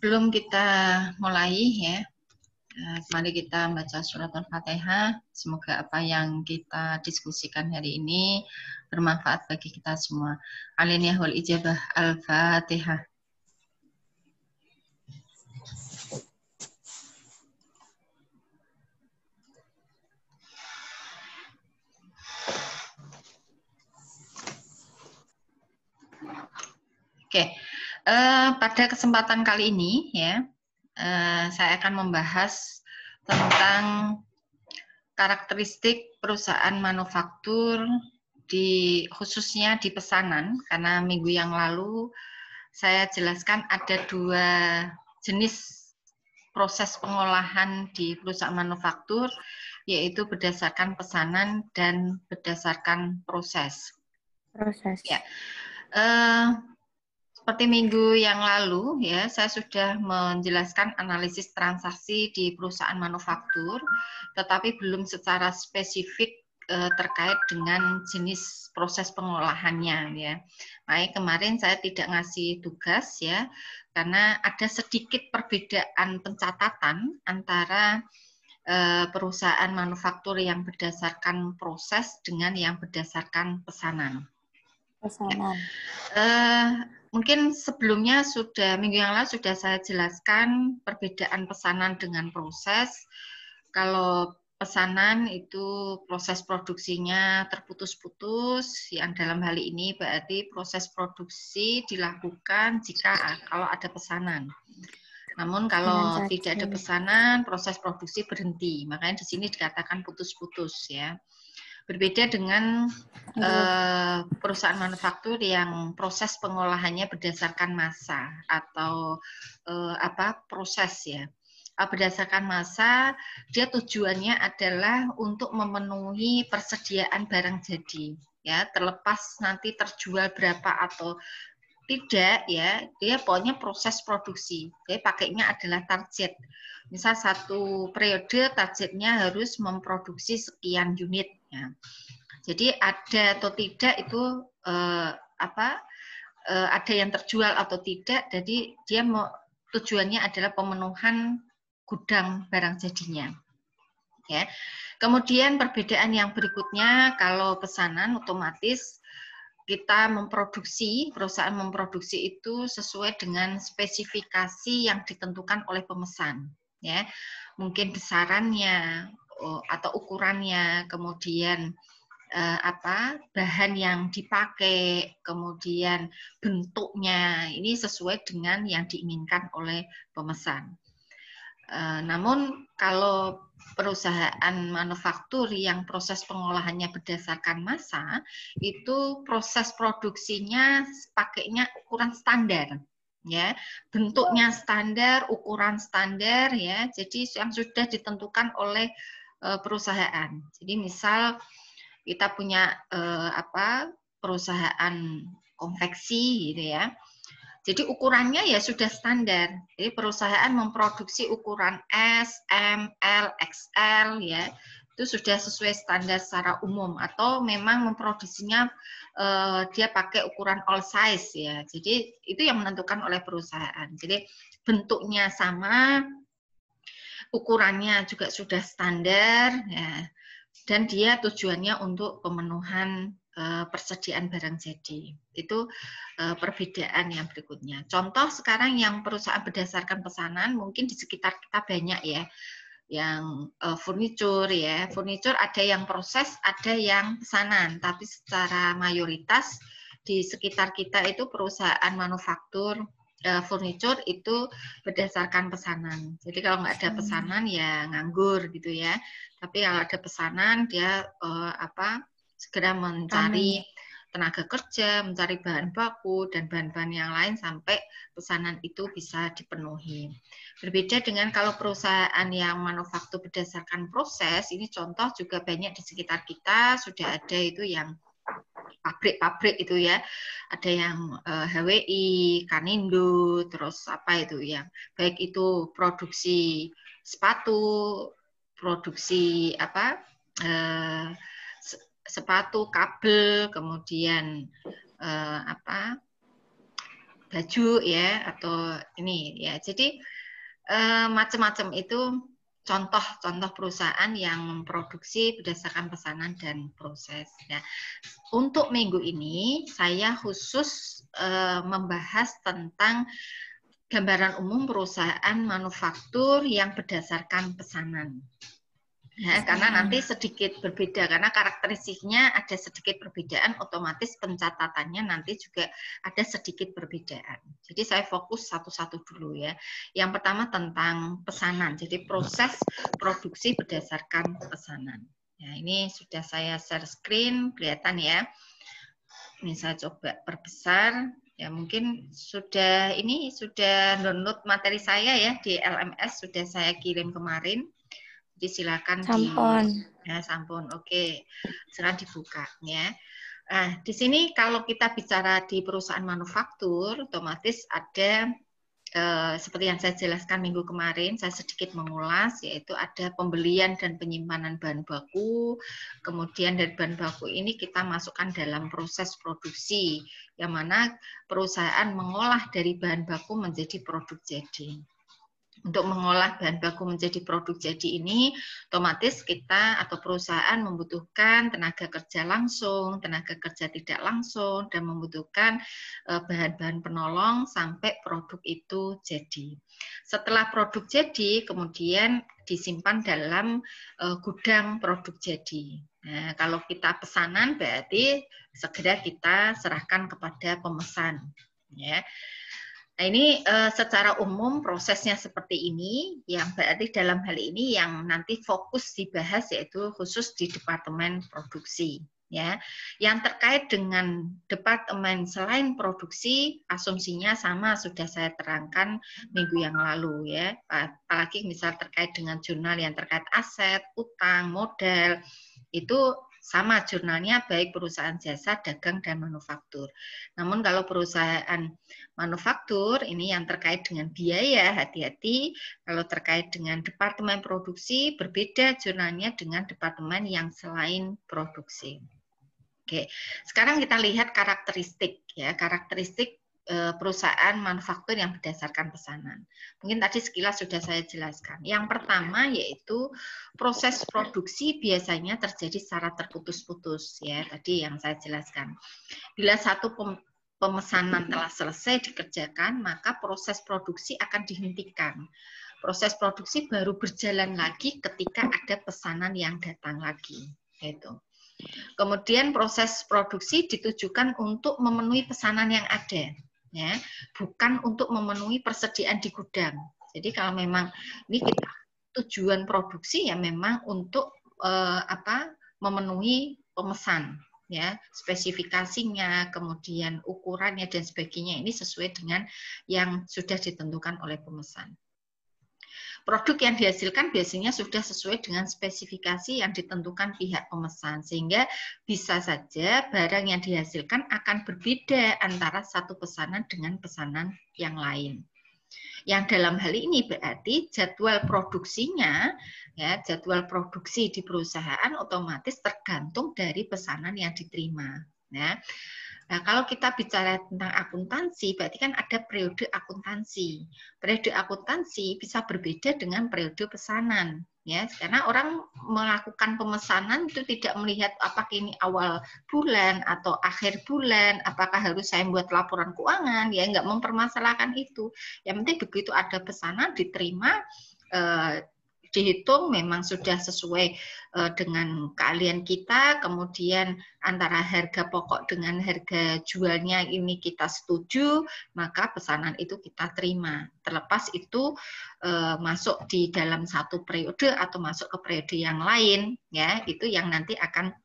Sebelum kita mulai ya, mari kita baca surat Al-Fatihah. Semoga apa yang kita diskusikan hari ini bermanfaat bagi kita semua. Aliniyah wal ijabah Al-Fatihah. Oke, pada kesempatan kali ini ya, saya akan membahas tentang karakteristik perusahaan manufaktur khususnya di pesanan, karena minggu yang lalu saya jelaskan ada 2 jenis proses pengolahan di perusahaan manufaktur, yaitu berdasarkan pesanan dan berdasarkan proses. Ya. Seperti minggu yang lalu ya, saya sudah menjelaskan analisis transaksi di perusahaan manufaktur, tetapi belum secara spesifik terkait dengan jenis proses pengolahannya ya. Makanya kemarin saya tidak ngasih tugas ya, karena ada sedikit perbedaan pencatatan antara perusahaan manufaktur yang berdasarkan proses dengan yang berdasarkan pesanan. Mungkin sebelumnya minggu yang lalu sudah saya jelaskan perbedaan pesanan dengan proses. Kalau pesanan itu proses produksinya terputus-putus, yang dalam hal ini berarti proses produksi dilakukan kalau ada pesanan. Namun kalau tidak ada pesanan, proses produksi berhenti. Makanya di sini dikatakan putus-putus ya. Berbeda dengan perusahaan manufaktur yang proses pengolahannya berdasarkan massa atau proses ya. Berdasarkan massa, dia tujuannya adalah untuk memenuhi persediaan barang jadi ya, terlepas nanti terjual berapa atau tidak ya, dia pokoknya proses produksi. Jadi pakainya adalah target. Misal satu periode targetnya harus memproduksi sekian unit. Ya. Jadi ada atau tidak itu ada yang terjual atau tidak. Jadi dia tujuannya adalah pemenuhan gudang barang jadinya. Ya. Kemudian perbedaan yang berikutnya, kalau pesanan otomatis kita perusahaan memproduksi itu sesuai dengan spesifikasi yang ditentukan oleh pemesan. Ya, mungkin besarannya atau ukurannya, kemudian bahan yang dipakai, kemudian bentuknya, ini sesuai dengan yang diinginkan oleh pemesan. Namun kalau perusahaan manufaktur yang proses pengolahannya berdasarkan massa, itu proses produksinya pakainya ukuran standar. Ya, bentuknya standar, ukuran standar ya. Jadi yang sudah ditentukan oleh perusahaan. Jadi misal kita punya perusahaan konveksi gitu ya. Jadi ukurannya ya sudah standar. Jadi perusahaan memproduksi ukuran S, M, L, XL ya. Itu sudah sesuai standar secara umum, atau memang memproduksinya dia pakai ukuran all size ya. Jadi itu yang menentukan oleh perusahaan. Jadi bentuknya sama, ukurannya juga sudah standar ya. Dan dia tujuannya untuk pemenuhan persediaan barang jadi. Itu perbedaan yang berikutnya. Contoh sekarang yang perusahaan berdasarkan pesanan, mungkin di sekitar kita banyak ya, yang furniture ya. Furniture ada yang proses, ada yang pesanan, tapi secara mayoritas di sekitar kita itu perusahaan manufaktur furniture itu berdasarkan pesanan. Jadi kalau nggak ada pesanan ya nganggur gitu ya. Tapi kalau ada pesanan dia segera mencari tenaga kerja, mencari bahan baku dan bahan-bahan yang lain sampai pesanan itu bisa dipenuhi. Berbeda dengan kalau perusahaan yang manufaktur berdasarkan proses, ini contoh juga banyak di sekitar kita sudah ada itu yang pabrik-pabrik itu ya, ada yang HWI, Kanindo, terus apa itu yang baik itu produksi sepatu, produksi sepatu, kabel, kemudian baju ya, atau ini ya. Jadi macam-macam itu contoh-contoh perusahaan yang memproduksi berdasarkan pesanan dan proses. Ya. Untuk minggu ini saya khusus membahas tentang gambaran umum perusahaan manufaktur yang berdasarkan pesanan. Ya, karena nanti sedikit berbeda, karena karakteristiknya ada sedikit perbedaan, otomatis pencatatannya nanti juga ada sedikit perbedaan. Jadi saya fokus satu-satu dulu ya. Yang pertama tentang pesanan, jadi proses produksi berdasarkan pesanan. Ya, ini sudah saya share screen, kelihatan ya. Ini saya coba perbesar. Ya mungkin sudah download materi saya ya di LMS, sudah saya kirim kemarin. Jadi silakan sampun. Oke. Silakan dibuka ya. Nah, di sini kalau kita bicara di perusahaan manufaktur, otomatis ada seperti yang saya jelaskan minggu kemarin, saya sedikit mengulas, yaitu ada pembelian dan penyimpanan bahan baku. Kemudian dari bahan baku ini kita masukkan dalam proses produksi, yang mana perusahaan mengolah dari bahan baku menjadi produk jadi. Untuk mengolah bahan baku menjadi produk jadi ini, otomatis kita atau perusahaan membutuhkan tenaga kerja langsung, tenaga kerja tidak langsung, dan membutuhkan bahan-bahan penolong sampai produk itu jadi. Setelah produk jadi, kemudian disimpan dalam gudang produk jadi. Nah, kalau kita pesanan berarti segera kita serahkan kepada pemesan. Ya. Nah, ini secara umum prosesnya seperti ini, yang berarti dalam hal ini yang nanti fokus dibahas yaitu khusus di Departemen Produksi. Ya, yang terkait dengan departemen selain produksi, asumsinya sama sudah saya terangkan minggu yang lalu ya. Apalagi misal terkait dengan jurnal yang terkait aset, utang, modal, itu sama jurnalnya baik perusahaan jasa, dagang, dan manufaktur. Namun kalau perusahaan manufaktur ini yang terkait dengan biaya, hati-hati kalau terkait dengan departemen produksi berbeda jurnalnya dengan departemen yang selain produksi. Oke, sekarang kita lihat karakteristik ya, karakteristik perusahaan manufaktur yang berdasarkan pesanan. Mungkin tadi sekilas sudah saya jelaskan. Yang pertama yaitu proses produksi biasanya terjadi secara terputus-putus ya, tadi yang saya jelaskan. Bila satu pemesanan telah selesai dikerjakan, maka proses produksi akan dihentikan. Proses produksi baru berjalan lagi ketika ada pesanan yang datang lagi. Gitu. Kemudian proses produksi ditujukan untuk memenuhi pesanan yang ada, ya, bukan untuk memenuhi persediaan di gudang. Jadi kalau memang ini kita tujuan produksi ya memang untuk memenuhi pemesan, ya, spesifikasinya, kemudian ukurannya dan sebagainya ini sesuai dengan yang sudah ditentukan oleh pemesan. Produk yang dihasilkan biasanya sudah sesuai dengan spesifikasi yang ditentukan pihak pemesan, sehingga bisa saja barang yang dihasilkan akan berbeda antara satu pesanan dengan pesanan yang lain. Yang dalam hal ini berarti jadwal produksinya, ya, jadwal produksi di perusahaan otomatis tergantung dari pesanan yang diterima. Ya. Nah, kalau kita bicara tentang akuntansi, berarti kan ada periode akuntansi. Periode akuntansi bisa berbeda dengan periode pesanan, ya. Karena orang melakukan pemesanan itu tidak melihat apakah ini awal bulan atau akhir bulan, apakah harus saya buat laporan keuangan, ya nggak mempermasalahkan itu. Yang penting begitu ada pesanan diterima, dihitung memang sudah sesuai dengan keahlian kita, kemudian antara harga pokok dengan harga jualnya ini kita setuju, maka pesanan itu kita terima. Terlepas itu masuk di dalam satu periode atau masuk ke periode yang lain, ya itu yang nanti akan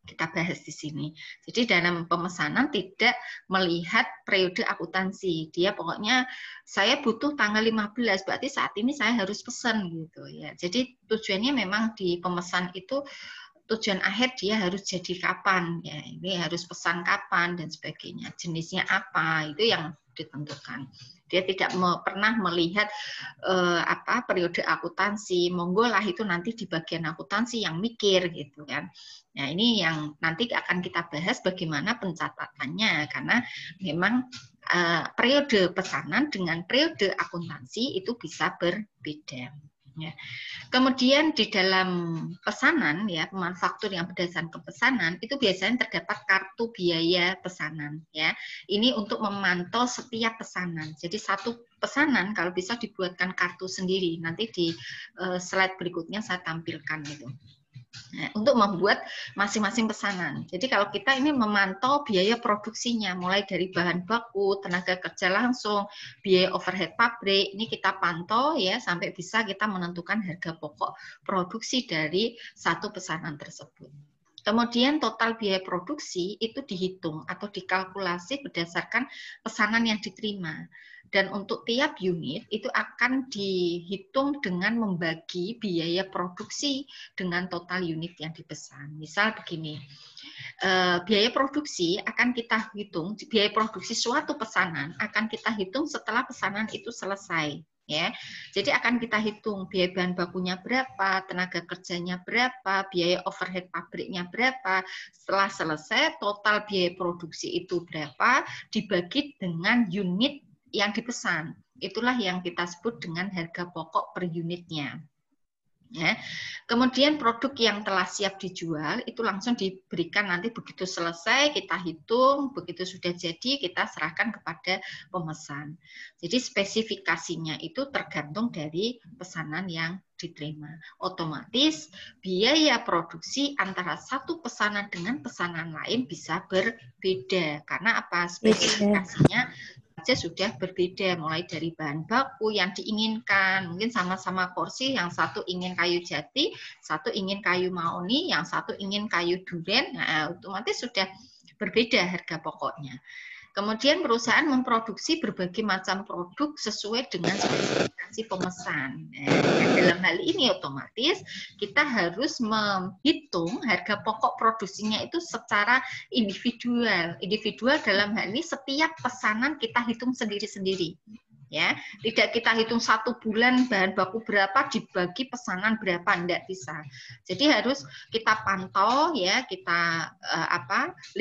kita bahas di sini. Jadi dalam pemesanan tidak melihat periode akuntansi. Dia pokoknya saya butuh tanggal 15, berarti saat ini saya harus pesan gitu ya. Jadi tujuannya memang di pemesan itu tujuan akhir dia harus jadi kapan ya. Ini harus pesan kapan dan sebagainya. Jenisnya apa itu yang ditentukan. Dia tidak pernah melihat periode akuntansi. Monggo lah itu nanti di bagian akuntansi yang mikir gitu kan. Nah, ini yang nanti akan kita bahas bagaimana pencatatannya, karena memang periode pesanan dengan periode akuntansi itu bisa berbeda. Ya. Kemudian di dalam pesanan, ya, manufaktur yang berdasarkan pesanan itu biasanya terdapat kartu biaya pesanan. Ya, ini untuk memantau setiap pesanan. Jadi satu pesanan kalau bisa dibuatkan kartu sendiri. Nanti di slide berikutnya saya tampilkan itu. Nah, untuk membuat masing-masing pesanan. Jadi kalau kita ini memantau biaya produksinya, mulai dari bahan baku, tenaga kerja langsung, biaya overhead pabrik, ini kita pantau ya sampai bisa kita menentukan harga pokok produksi dari satu pesanan tersebut. Kemudian total biaya produksi itu dihitung atau dikalkulasi berdasarkan pesanan yang diterima. Dan untuk tiap unit itu akan dihitung dengan membagi biaya produksi dengan total unit yang dipesan. Misal begini, biaya produksi akan kita hitung, biaya produksi suatu pesanan akan kita hitung setelah pesanan itu selesai. Ya, jadi akan kita hitung biaya bahan bakunya berapa, tenaga kerjanya berapa, biaya overhead pabriknya berapa. Setelah selesai, total biaya produksi itu berapa dibagi dengan unit yang dipesan. Itulah yang kita sebut dengan harga pokok per unitnya. Ya. Kemudian produk yang telah siap dijual itu langsung diberikan nanti begitu selesai kita hitung, begitu sudah jadi kita serahkan kepada pemesan. Jadi spesifikasinya itu tergantung dari pesanan yang diterima. Otomatis biaya produksi antara satu pesanan dengan pesanan lain bisa berbeda. Karena apa? Spesifikasinya saja sudah berbeda, mulai dari bahan baku yang diinginkan, mungkin sama-sama kursi, yang satu ingin kayu jati, satu ingin kayu mahoni, yang satu ingin kayu duren, nah, otomatis sudah berbeda harga pokoknya. Kemudian perusahaan memproduksi berbagai macam produk sesuai dengan spesifikasi pemesan. Nah, dalam hal ini otomatis kita harus menghitung harga pokok produksinya itu secara individual. Individual dalam hal ini setiap pesanan kita hitung sendiri-sendiri. Ya, tidak kita hitung satu bulan bahan baku berapa dibagi pesanan berapa, enggak bisa. Jadi harus kita pantau ya, kita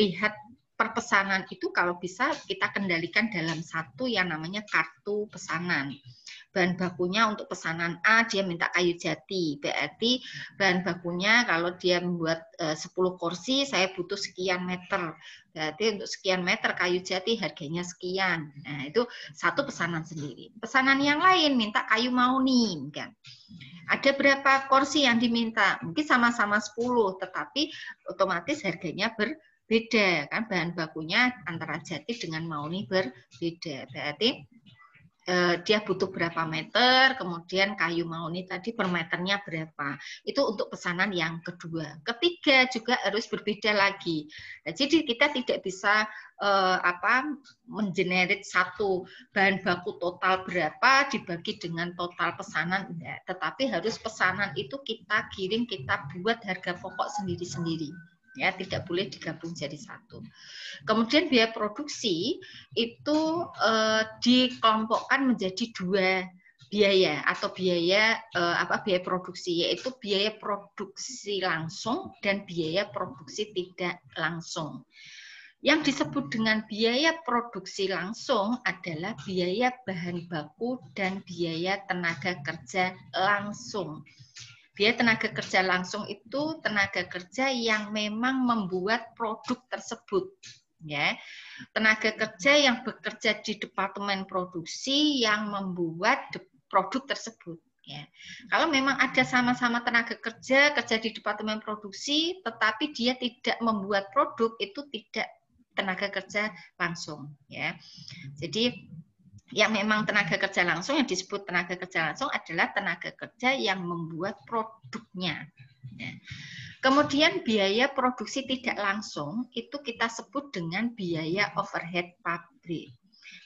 lihat per pesanan itu kalau bisa kita kendalikan dalam satu yang namanya kartu pesanan. Bahan bakunya untuk pesanan A dia minta kayu jati, berarti bahan bakunya kalau dia membuat 10 kursi saya butuh sekian meter, berarti untuk sekian meter kayu jati harganya sekian. Nah itu satu pesanan sendiri. Pesanan yang lain minta kayu mahoni kan. Ada berapa kursi yang diminta? Mungkin sama-sama 10, tetapi otomatis harganya berbeda kan, bahan bakunya antara jati dengan mahoni berbeda. Berarti dia butuh berapa meter, kemudian kayu mahoni tadi per meternya berapa. Itu untuk pesanan yang kedua. Ketiga juga harus berbeda lagi. Nah, jadi kita tidak bisa mengenerate satu bahan baku total berapa dibagi dengan total pesanan, enggak. Tetapi harus pesanan itu kita kirim, kita buat harga pokok sendiri-sendiri. Ya, tidak boleh digabung jadi satu. Kemudian biaya produksi itu dikelompokkan menjadi dua biaya atau biaya biaya produksi, yaitu biaya produksi langsung dan biaya produksi tidak langsung. Yang disebut dengan biaya produksi langsung adalah biaya bahan baku dan biaya tenaga kerja langsung. Biaya tenaga kerja langsung itu tenaga kerja yang memang membuat produk tersebut. Ya, tenaga kerja yang bekerja di departemen produksi yang membuat produk tersebut. Ya. Kalau memang ada sama-sama tenaga kerja di departemen produksi, tetapi dia tidak membuat produk, itu tidak tenaga kerja langsung. Ya, jadi yang memang tenaga kerja langsung, yang disebut tenaga kerja langsung adalah tenaga kerja yang membuat produknya. Ya. Kemudian biaya produksi tidak langsung itu kita sebut dengan biaya overhead pabrik.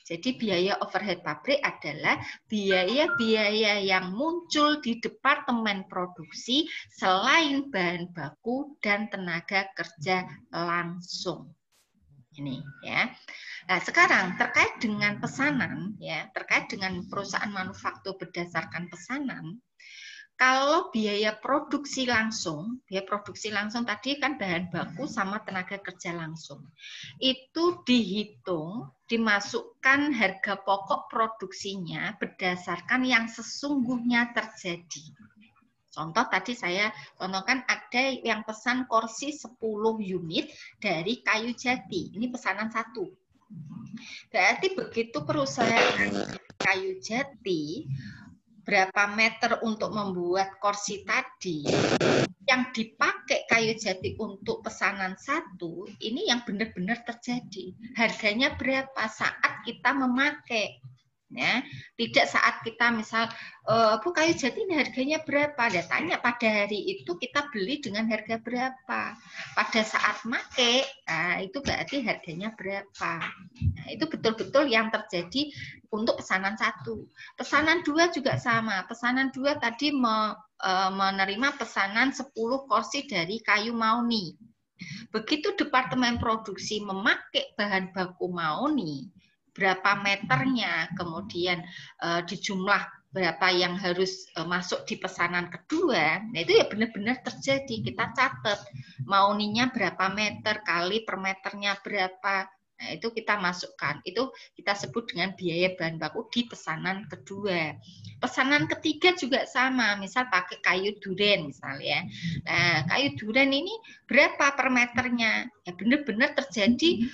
Jadi biaya overhead pabrik adalah biaya-biaya yang muncul di departemen produksi selain bahan baku dan tenaga kerja langsung. Ini ya. Nah, sekarang terkait dengan pesanan ya, terkait dengan perusahaan manufaktur berdasarkan pesanan, Kalau biaya produksi langsung tadi kan bahan baku sama tenaga kerja langsung. Itu dihitung, dimasukkan harga pokok produksinya berdasarkan yang sesungguhnya terjadi. Contoh tadi saya contohkan ada yang pesan kursi 10 unit dari kayu jati. Ini pesanan 1. Berarti begitu perusahaan kayu jati berapa meter untuk membuat kursi tadi, yang dipakai kayu jati untuk pesanan 1, ini yang benar-benar terjadi. Harganya berapa saat kita memakai. Ya, tidak saat kita misal Bu, kayu jati ini harganya berapa? Dia tanya pada hari itu kita beli dengan harga berapa. Pada saat make, nah, itu berarti harganya berapa. Nah, itu betul-betul yang terjadi untuk pesanan 1. Pesanan 2 juga sama. Pesanan 2 tadi menerima pesanan 10 kursi dari kayu mauni. Begitu departemen produksi memakai bahan baku mauni, berapa meternya, kemudian dijumlah berapa yang harus masuk di pesanan kedua, nah itu ya benar-benar terjadi. Kita catat mauninya berapa meter kali per meternya berapa. Nah, itu kita masukkan. Itu kita sebut dengan biaya bahan baku di pesanan kedua. Pesanan ketiga juga sama. Misal pakai kayu duren misalnya. Nah, kayu duren ini berapa per meternya? Ya benar-benar terjadi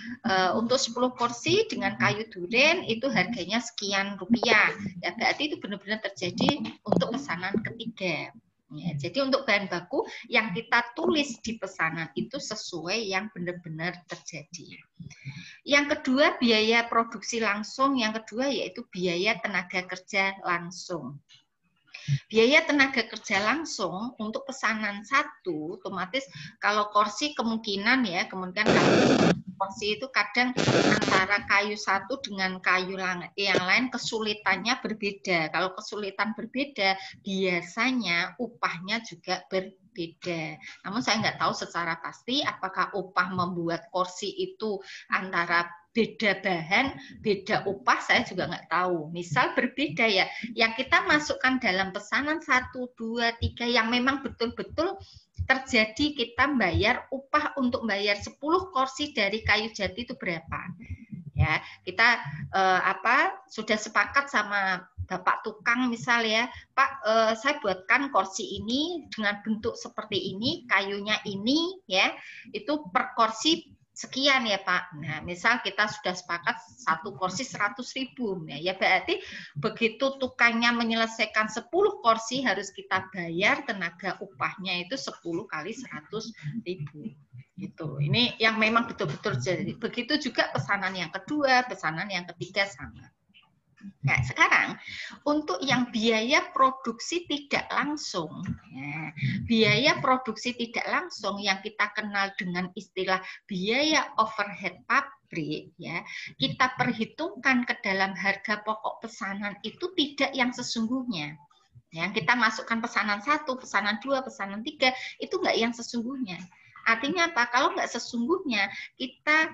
untuk 10 kursi dengan kayu duren itu harganya sekian rupiah. Ya berarti itu benar-benar terjadi untuk pesanan ketiga. Ya, jadi untuk bahan baku yang kita tulis di pesanan itu sesuai yang benar-benar terjadi. Yang kedua biaya produksi langsung, yang kedua yaitu biaya tenaga kerja langsung. Biaya tenaga kerja langsung untuk pesanan 1 otomatis kalau kursi kemungkinan kursi itu kadang antara kayu 1 dengan kayu yang lain kesulitannya berbeda. Kalau kesulitan berbeda, biasanya upahnya juga berbeda. Namun saya nggak tahu secara pasti apakah upah membuat kursi itu antara beda bahan, beda upah, saya juga nggak tahu. Misal berbeda ya, yang kita masukkan dalam pesanan 1, 2, 3 yang memang betul-betul terjadi kita bayar upah untuk bayar 10 kursi dari kayu jati itu berapa. Ya, kita sudah sepakat sama Bapak tukang misal ya, Pak, saya buatkan kursi ini dengan bentuk seperti ini, kayunya ini ya, itu per kursi sekian ya Pak. Nah, misal kita sudah sepakat 1 kursi 100.000 ya berarti begitu tukangnya menyelesaikan 10 kursi harus kita bayar tenaga upahnya itu 10 kali 100.000 gitu. Ini yang memang betul-betul jadi. Begitu juga pesanan yang kedua, pesanan yang ketiga sama. Nah, sekarang untuk yang biaya produksi tidak langsung, ya, biaya produksi tidak langsung yang kita kenal dengan istilah biaya overhead pabrik, ya, kita perhitungkan ke dalam harga pokok pesanan itu tidak yang sesungguhnya. Yang kita masukkan pesanan 1, pesanan 2, pesanan 3 itu nggak yang sesungguhnya. Artinya apa? Kalau nggak sesungguhnya kita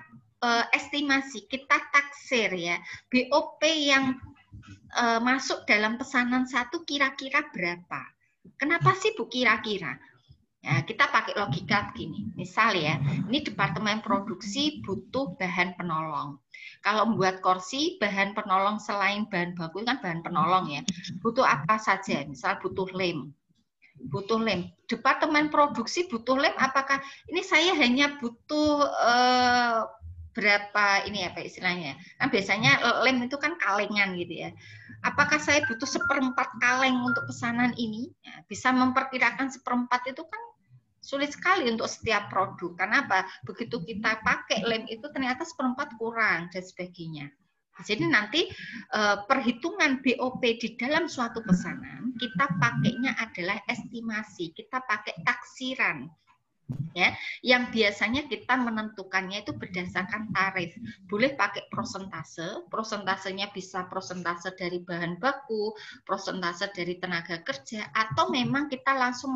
estimasi, kita taksir ya, BOP yang masuk dalam pesanan 1 kira-kira berapa? Kenapa sih Bu kira-kira? Ya, kita pakai logika begini. Misal ya, ini departemen produksi butuh bahan penolong. Kalau membuat kursi, bahan penolong selain bahan baku kan bahan penolong ya. Butuh apa saja? Misal butuh lem. Butuh lem. Departemen produksi butuh lem, apakah ini saya hanya butuh berapa ini apa istilahnya? Kan biasanya lem itu kan kalengan gitu ya. Apakah saya butuh 1/4 kaleng untuk pesanan ini? Ya, bisa memperkirakan 1/4 itu kan sulit sekali untuk setiap produk. Karena apa? Begitu kita pakai lem itu ternyata 1/4 kurang dan sebagainya. Jadi nanti perhitungan BOP di dalam suatu pesanan kita pakainya adalah estimasi, kita pakai taksiran. Ya, yang biasanya kita menentukannya itu berdasarkan tarif. Boleh pakai prosentase, prosentasenya bisa prosentase dari bahan baku, prosentase dari tenaga kerja, atau memang kita langsung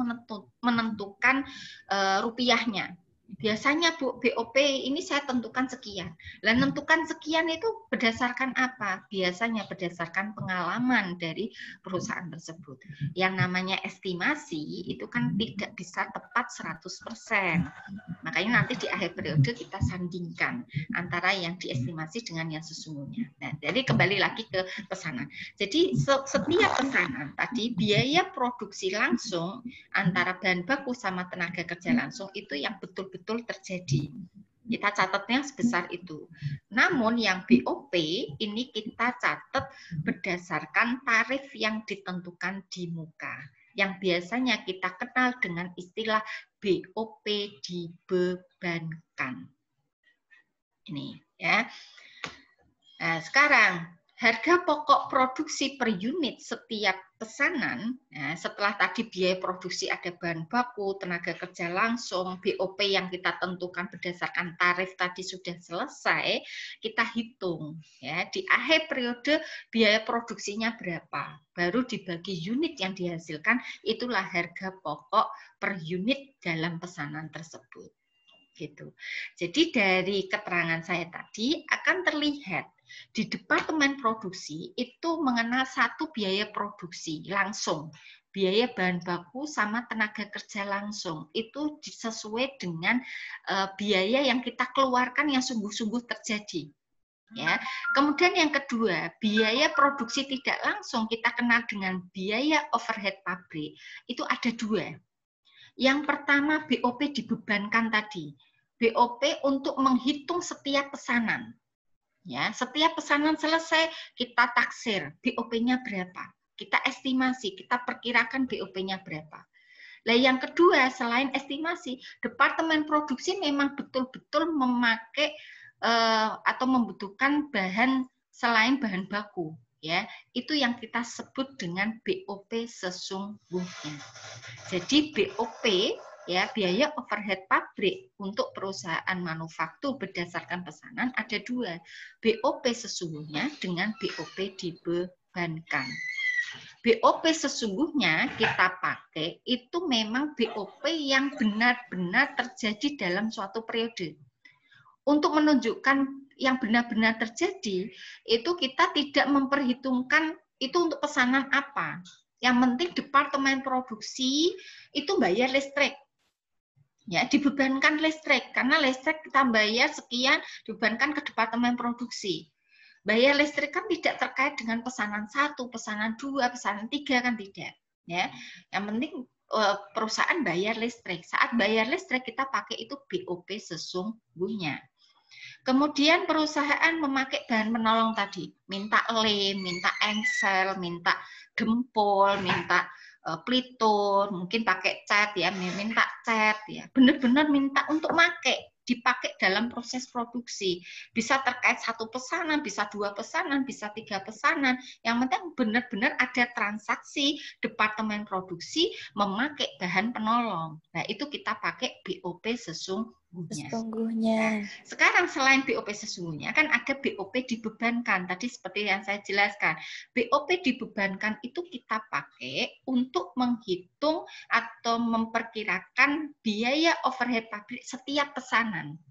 menentukan rupiahnya. Biasanya Bu, BOP ini saya tentukan sekian. Lah menentukan sekian itu berdasarkan apa? Biasanya berdasarkan pengalaman dari perusahaan tersebut. Yang namanya estimasi itu kan tidak bisa tepat 100%. Makanya nanti di akhir periode kita sandingkan antara yang diestimasi dengan yang sesungguhnya. Nah, jadi kembali lagi ke pesanan. Jadi setiap pesanan tadi biaya produksi langsung antara bahan baku sama tenaga kerja langsung itu yang betul-betul terjadi. Kita catatnya sebesar itu. Namun yang BOP ini kita catat berdasarkan tarif yang ditentukan di muka, yang biasanya kita kenal dengan istilah BOP dibebankan. Ini ya. Nah, sekarang harga pokok produksi per unit setiap pesanan, nah, setelah tadi biaya produksi ada bahan baku, tenaga kerja langsung, BOP yang kita tentukan berdasarkan tarif tadi sudah selesai, kita hitung ya di akhir periode biaya produksinya berapa, baru dibagi unit yang dihasilkan, itulah harga pokok per unit dalam pesanan tersebut. Gitu. Jadi dari keterangan saya tadi akan terlihat di departemen produksi itu mengenal satu biaya produksi langsung, biaya bahan baku sama tenaga kerja langsung itu sesuai dengan biaya yang kita keluarkan yang sungguh-sungguh terjadi. Ya. Kemudian yang kedua, biaya produksi tidak langsung kita kenal dengan biaya overhead pabrik itu ada dua. Yang pertama BOP dibebankan tadi. BOP untuk menghitung setiap pesanan. Ya, setiap pesanan selesai kita taksir BOP-nya berapa. Kita estimasi, kita perkirakan BOP-nya berapa. Nah, yang kedua selain estimasi, departemen produksi memang betul-betul memakai atau membutuhkan bahan selain bahan baku. Ya, itu yang kita sebut dengan BOP sesungguhnya. Jadi BOP ya biaya overhead pabrik untuk perusahaan manufaktur berdasarkan pesanan ada dua, BOP sesungguhnya dengan BOP dibebankan. BOP sesungguhnya kita pakai itu memang BOP yang benar-benar terjadi dalam suatu periode. Untuk menunjukkan yang benar-benar terjadi, itu kita tidak memperhitungkan itu untuk pesanan apa. Yang penting departemen produksi itu bayar listrik. Ya, dibebankan listrik karena listrik kita bayar sekian dibebankan ke departemen produksi. Bayar listrik kan tidak terkait dengan pesanan 1, pesanan 2, pesanan 3 kan tidak. Ya, yang penting perusahaan bayar listrik. Saat bayar listrik kita pakai itu BOP sesungguhnya. Kemudian perusahaan memakai bahan penolong tadi, minta lem, minta engsel, minta gempol, minta plitur, mungkin pakai cat ya, minta cat ya, benar-benar minta untuk dipakai dalam proses produksi. Bisa terkait satu pesanan, bisa 2 pesanan, bisa 3 pesanan. Yang penting benar-benar ada transaksi departemen produksi memakai bahan penolong. Nah, itu kita pakai BOP sesungguhnya. Nah, sekarang selain BOP sesungguhnya kan ada BOP dibebankan. Tadi seperti yang saya jelaskan, BOP dibebankan itu kita pakai untuk menghitung atau memperkirakan biaya overhead pabrik setiap pesanan.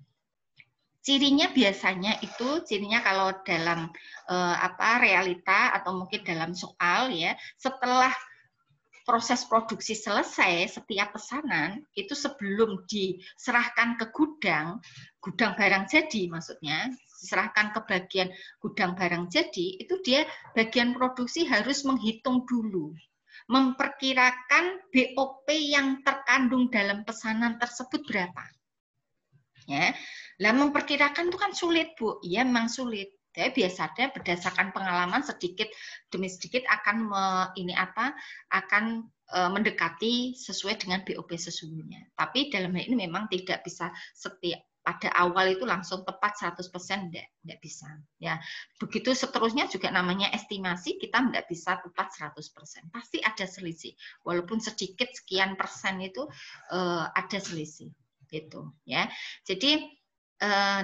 Cirinya biasanya itu, cirinya kalau dalam realita atau mungkin dalam soal ya, setelah proses produksi selesai setiap pesanan itu sebelum diserahkan ke gudang barang jadi maksudnya, diserahkan ke bagian gudang barang jadi, itu dia bagian produksi harus menghitung dulu, memperkirakan BOP yang terkandung dalam pesanan tersebut berapa. Ya, lah memperkirakan itu kan sulit, Bu. Iya, memang sulit. Tapi biasanya berdasarkan pengalaman sedikit demi sedikit akan mendekati sesuai dengan BOP sesungguhnya. Tapi dalam hal ini memang tidak bisa setiap pada awal itu langsung tepat 100%, tidak bisa. Ya, begitu seterusnya juga namanya estimasi, kita tidak bisa tepat 100%. Pasti ada selisih. Walaupun sedikit sekian persen itu ada selisih. Gitu, ya. Jadi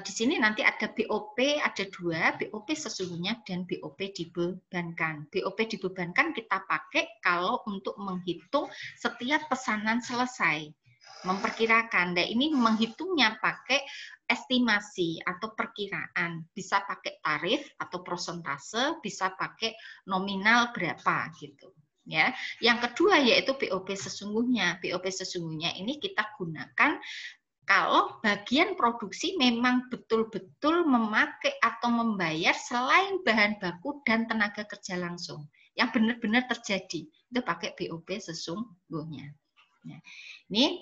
di sini nanti ada BOP, ada dua, BOP sesungguhnya dan BOP dibebankan. BOP dibebankan kita pakai kalau untuk menghitung setiap pesanan selesai. memperkirakan. Nah, ini menghitungnya pakai estimasi atau perkiraan. Bisa pakai tarif atau persentase, bisa pakai nominal berapa gitu. Ya, yang kedua yaitu BOP sesungguhnya. BOP sesungguhnya ini kita gunakan kalau bagian produksi memang betul-betul memakai atau membayar selain bahan baku dan tenaga kerja langsung. Yang benar-benar terjadi, itu pakai BOP sesungguhnya. Nah, ini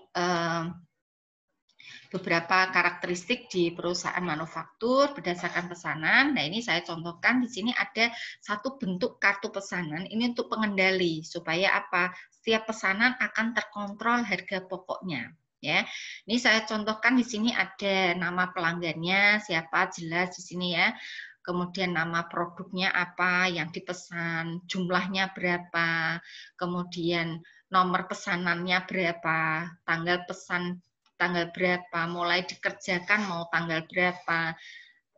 beberapa karakteristik di perusahaan manufaktur berdasarkan pesanan. Nah, ini saya contohkan di sini ada satu bentuk kartu pesanan. Ini untuk pengendali supaya apa? Setiap pesanan akan terkontrol harga pokoknya. Ya, ini saya contohkan di sini ada nama pelanggannya siapa, jelas di sini ya. Kemudian nama produknya apa yang dipesan, jumlahnya berapa, kemudian nomor pesanannya berapa, tanggal pesan tanggal berapa, mulai dikerjakan mau tanggal berapa,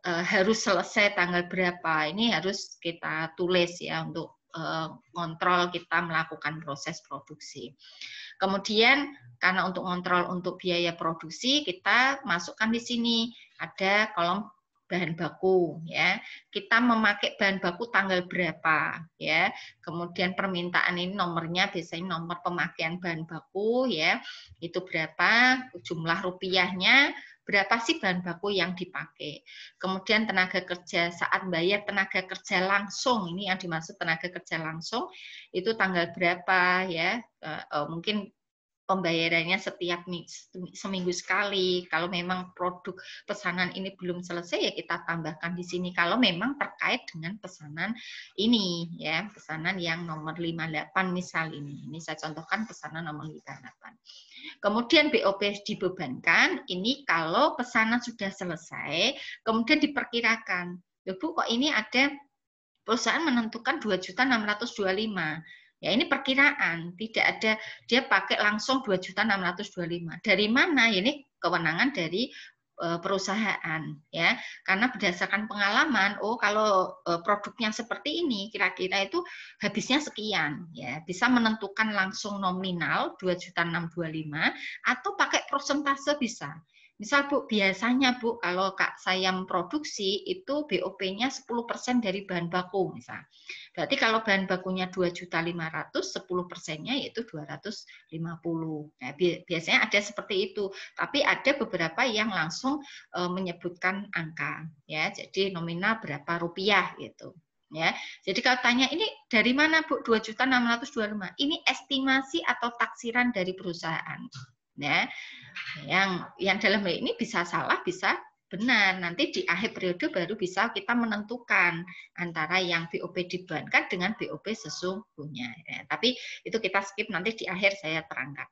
harus selesai tanggal berapa. Ini harus kita tulis ya untuk kontrol kita melakukan proses produksi. Kemudian karena untuk kontrol untuk biaya produksi kita masukkan di sini ada kolom bahan baku ya. Kita memakai bahan baku tanggal berapa ya. Kemudian permintaan ini nomornya biasanya nomor pemakaian bahan baku ya. Itu berapa, jumlah rupiahnya, berapa sih bahan baku yang dipakai. Kemudian tenaga kerja saat bayar tenaga kerja langsung, ini yang dimaksud tenaga kerja langsung itu tanggal berapa ya. Mungkin pembayarannya setiap seminggu sekali. Kalau memang produk pesanan ini belum selesai ya kita tambahkan di sini kalau memang terkait dengan pesanan ini ya, pesanan yang nomor 58 misal ini. Ini saya contohkan pesanan nomor 58. Kemudian BOP dibebankan ini kalau pesanan sudah selesai, kemudian diperkirakan. Bu, kok ini ada perusahaan menentukan 2.625. Ya ini perkiraan, tidak ada dia pakai langsung 2.625. Dari mana? Ini kewenangan dari perusahaan ya. Karena berdasarkan pengalaman, oh kalau produknya seperti ini kira-kira itu habisnya sekian ya. Bisa menentukan langsung nominal 2.625 atau pakai persentase bisa. Misal Bu, biasanya Bu, kalau Kak saya memproduksi itu BOP-nya 10% dari bahan baku misal. Berarti kalau bahan bakunya 2.500.000, 10%-nya yaitu 250. Nah, biasanya ada seperti itu. Tapi ada beberapa yang langsung menyebutkan angka ya. Jadi nominal berapa rupiah gitu. Ya, jadi kalau tanya ini dari mana Bu 2.625? Ini estimasi atau taksiran dari perusahaan. Ya, yang dalam hal ini bisa salah, bisa benar. Nanti di akhir periode baru bisa kita menentukan antara yang BOP dibebankan dengan BOP sesungguhnya. Ya, tapi itu kita skip nanti di akhir saya terangkan.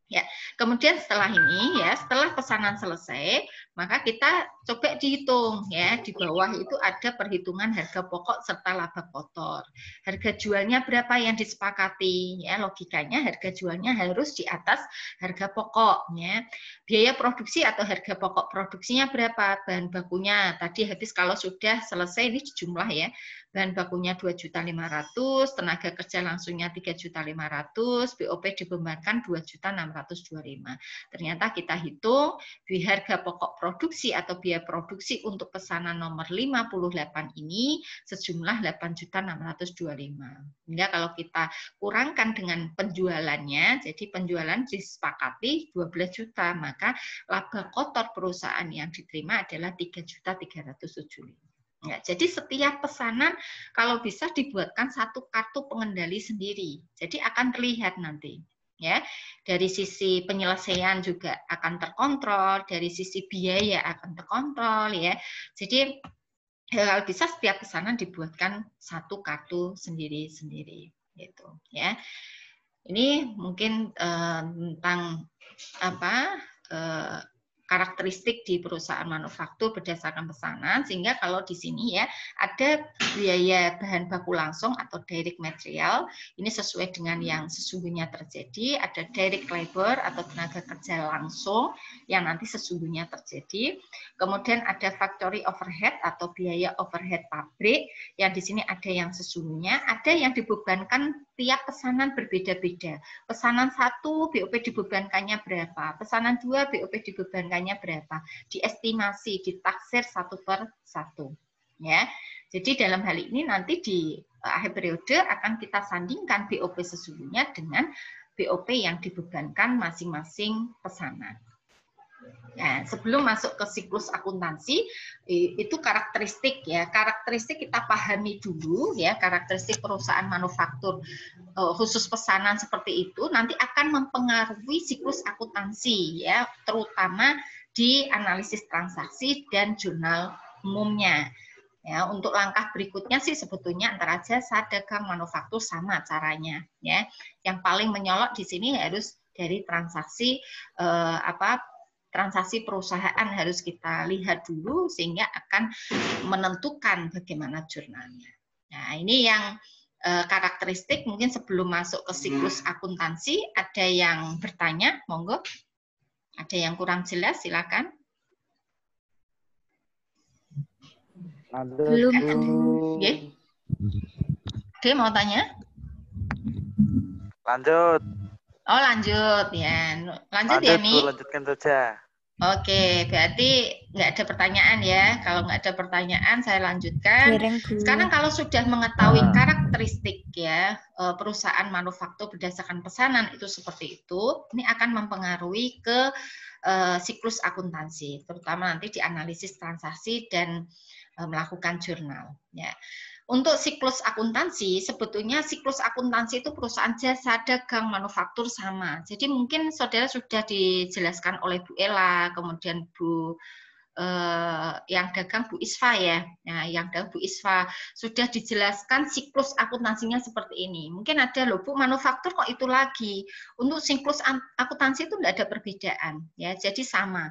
Ya, kemudian setelah ini ya, setelah pesanan selesai, maka kita coba dihitung ya, di bawah itu ada perhitungan harga pokok serta laba kotor. Harga jualnya berapa yang disepakati ya, logikanya harga jualnya harus di atas harga pokok ya. Biaya produksi atau harga pokok produksinya berapa? Bahan bakunya tadi habis kalau sudah selesai ini jumlah ya. Bahan bakunya 2.500.000, tenaga kerja langsungnya 3.500.000, BOP dibebankan 2.625.000. Ternyata kita hitung harga pokok produksi atau biaya produksi untuk pesanan nomor 58 ini sejumlah 8.625.000. Hingga kalau kita kurangkan dengan penjualannya, jadi penjualan disepakati 12 juta, maka laba kotor perusahaan yang diterima adalah 3.375.000. Ya, jadi setiap pesanan kalau bisa dibuatkan satu kartu pengendali sendiri. Jadi akan terlihat nanti. Ya, dari sisi penyelesaian juga akan terkontrol, dari sisi biaya akan terkontrol ya. Jadi kalau bisa setiap pesanan dibuatkan satu kartu sendiri-sendiri gitu ya. Ini mungkin tentang apa karakteristik di perusahaan manufaktur berdasarkan pesanan, sehingga kalau di sini ya ada biaya bahan baku langsung atau direct material, ini sesuai dengan yang sesungguhnya terjadi, ada direct labor atau tenaga kerja langsung yang nanti sesungguhnya terjadi, kemudian ada factory overhead atau biaya overhead pabrik, yang di sini ada yang sesungguhnya, ada yang dibebankan tiap pesanan berbeda-beda. Pesanan 1 BOP dibebankannya berapa, pesanan 2 BOP dibebankannya berapa, diestimasi, ditaksir 1/1. Ya. Jadi dalam hal ini nanti di akhir periode akan kita sandingkan BOP sesungguhnya dengan BOP yang dibebankan masing-masing pesanan. Nah, sebelum masuk ke siklus akuntansi, itu karakteristik ya. Karakteristik kita pahami dulu ya, karakteristik perusahaan manufaktur khusus pesanan seperti itu nanti akan mempengaruhi siklus akuntansi ya, terutama di analisis transaksi dan jurnal umumnya. Ya, untuk langkah berikutnya sih sebetulnya antara jasa, dagang, manufaktur sama caranya ya. Yang paling menyolok di sini harus dari transaksi transaksi perusahaan harus kita lihat dulu sehingga akan menentukan bagaimana jurnalnya. Nah, ini yang karakteristik mungkin sebelum masuk ke siklus akuntansi. Ada yang bertanya, monggo. Ada yang kurang jelas, silakan. Belum. Oke, mau tanya? Lanjut. Oh, lanjut ya. Lanjut ya, Mi? Lanjutkan saja. Oke, berarti nggak ada pertanyaan ya. Kalau nggak ada pertanyaan, saya lanjutkan. Sekarang kalau sudah mengetahui karakteristik ya perusahaan manufaktur berdasarkan pesanan itu seperti itu, ini akan mempengaruhi ke siklus akuntansi, terutama nanti di analisis transaksi dan melakukan jurnal. Ya. Untuk siklus akuntansi, sebetulnya siklus akuntansi itu perusahaan jasa, dagang, manufaktur sama. Jadi mungkin saudara sudah dijelaskan oleh Bu Ella, kemudian Bu yang dagang Bu Isfa ya. Nah, yang dagang Bu Isfa sudah dijelaskan siklus akuntansinya seperti ini. Mungkin ada loh Bu, manufaktur kok itu lagi. Untuk siklus akuntansi itu tidak ada perbedaan ya. Jadi sama.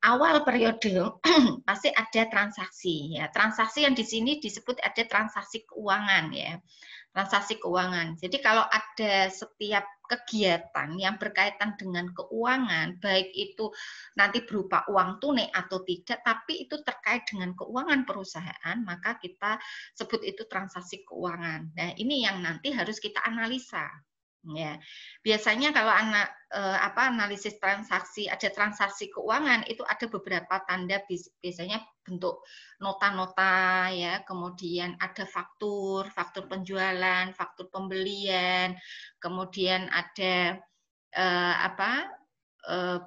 Awal periode pasti ada transaksi ya. Transaksi yang di sini disebut ada transaksi keuangan ya. Transaksi keuangan. Jadi kalau ada setiap kegiatan yang berkaitan dengan keuangan, baik itu nanti berupa uang tunai atau tidak, tapi itu terkait dengan keuangan perusahaan, maka kita sebut itu transaksi keuangan. Nah, ini yang nanti harus kita analisa. Ya, biasanya kalau analisis transaksi, ada transaksi keuangan itu ada beberapa tanda, biasanya bentuk nota-nota ya, kemudian ada faktur penjualan, faktur pembelian, kemudian ada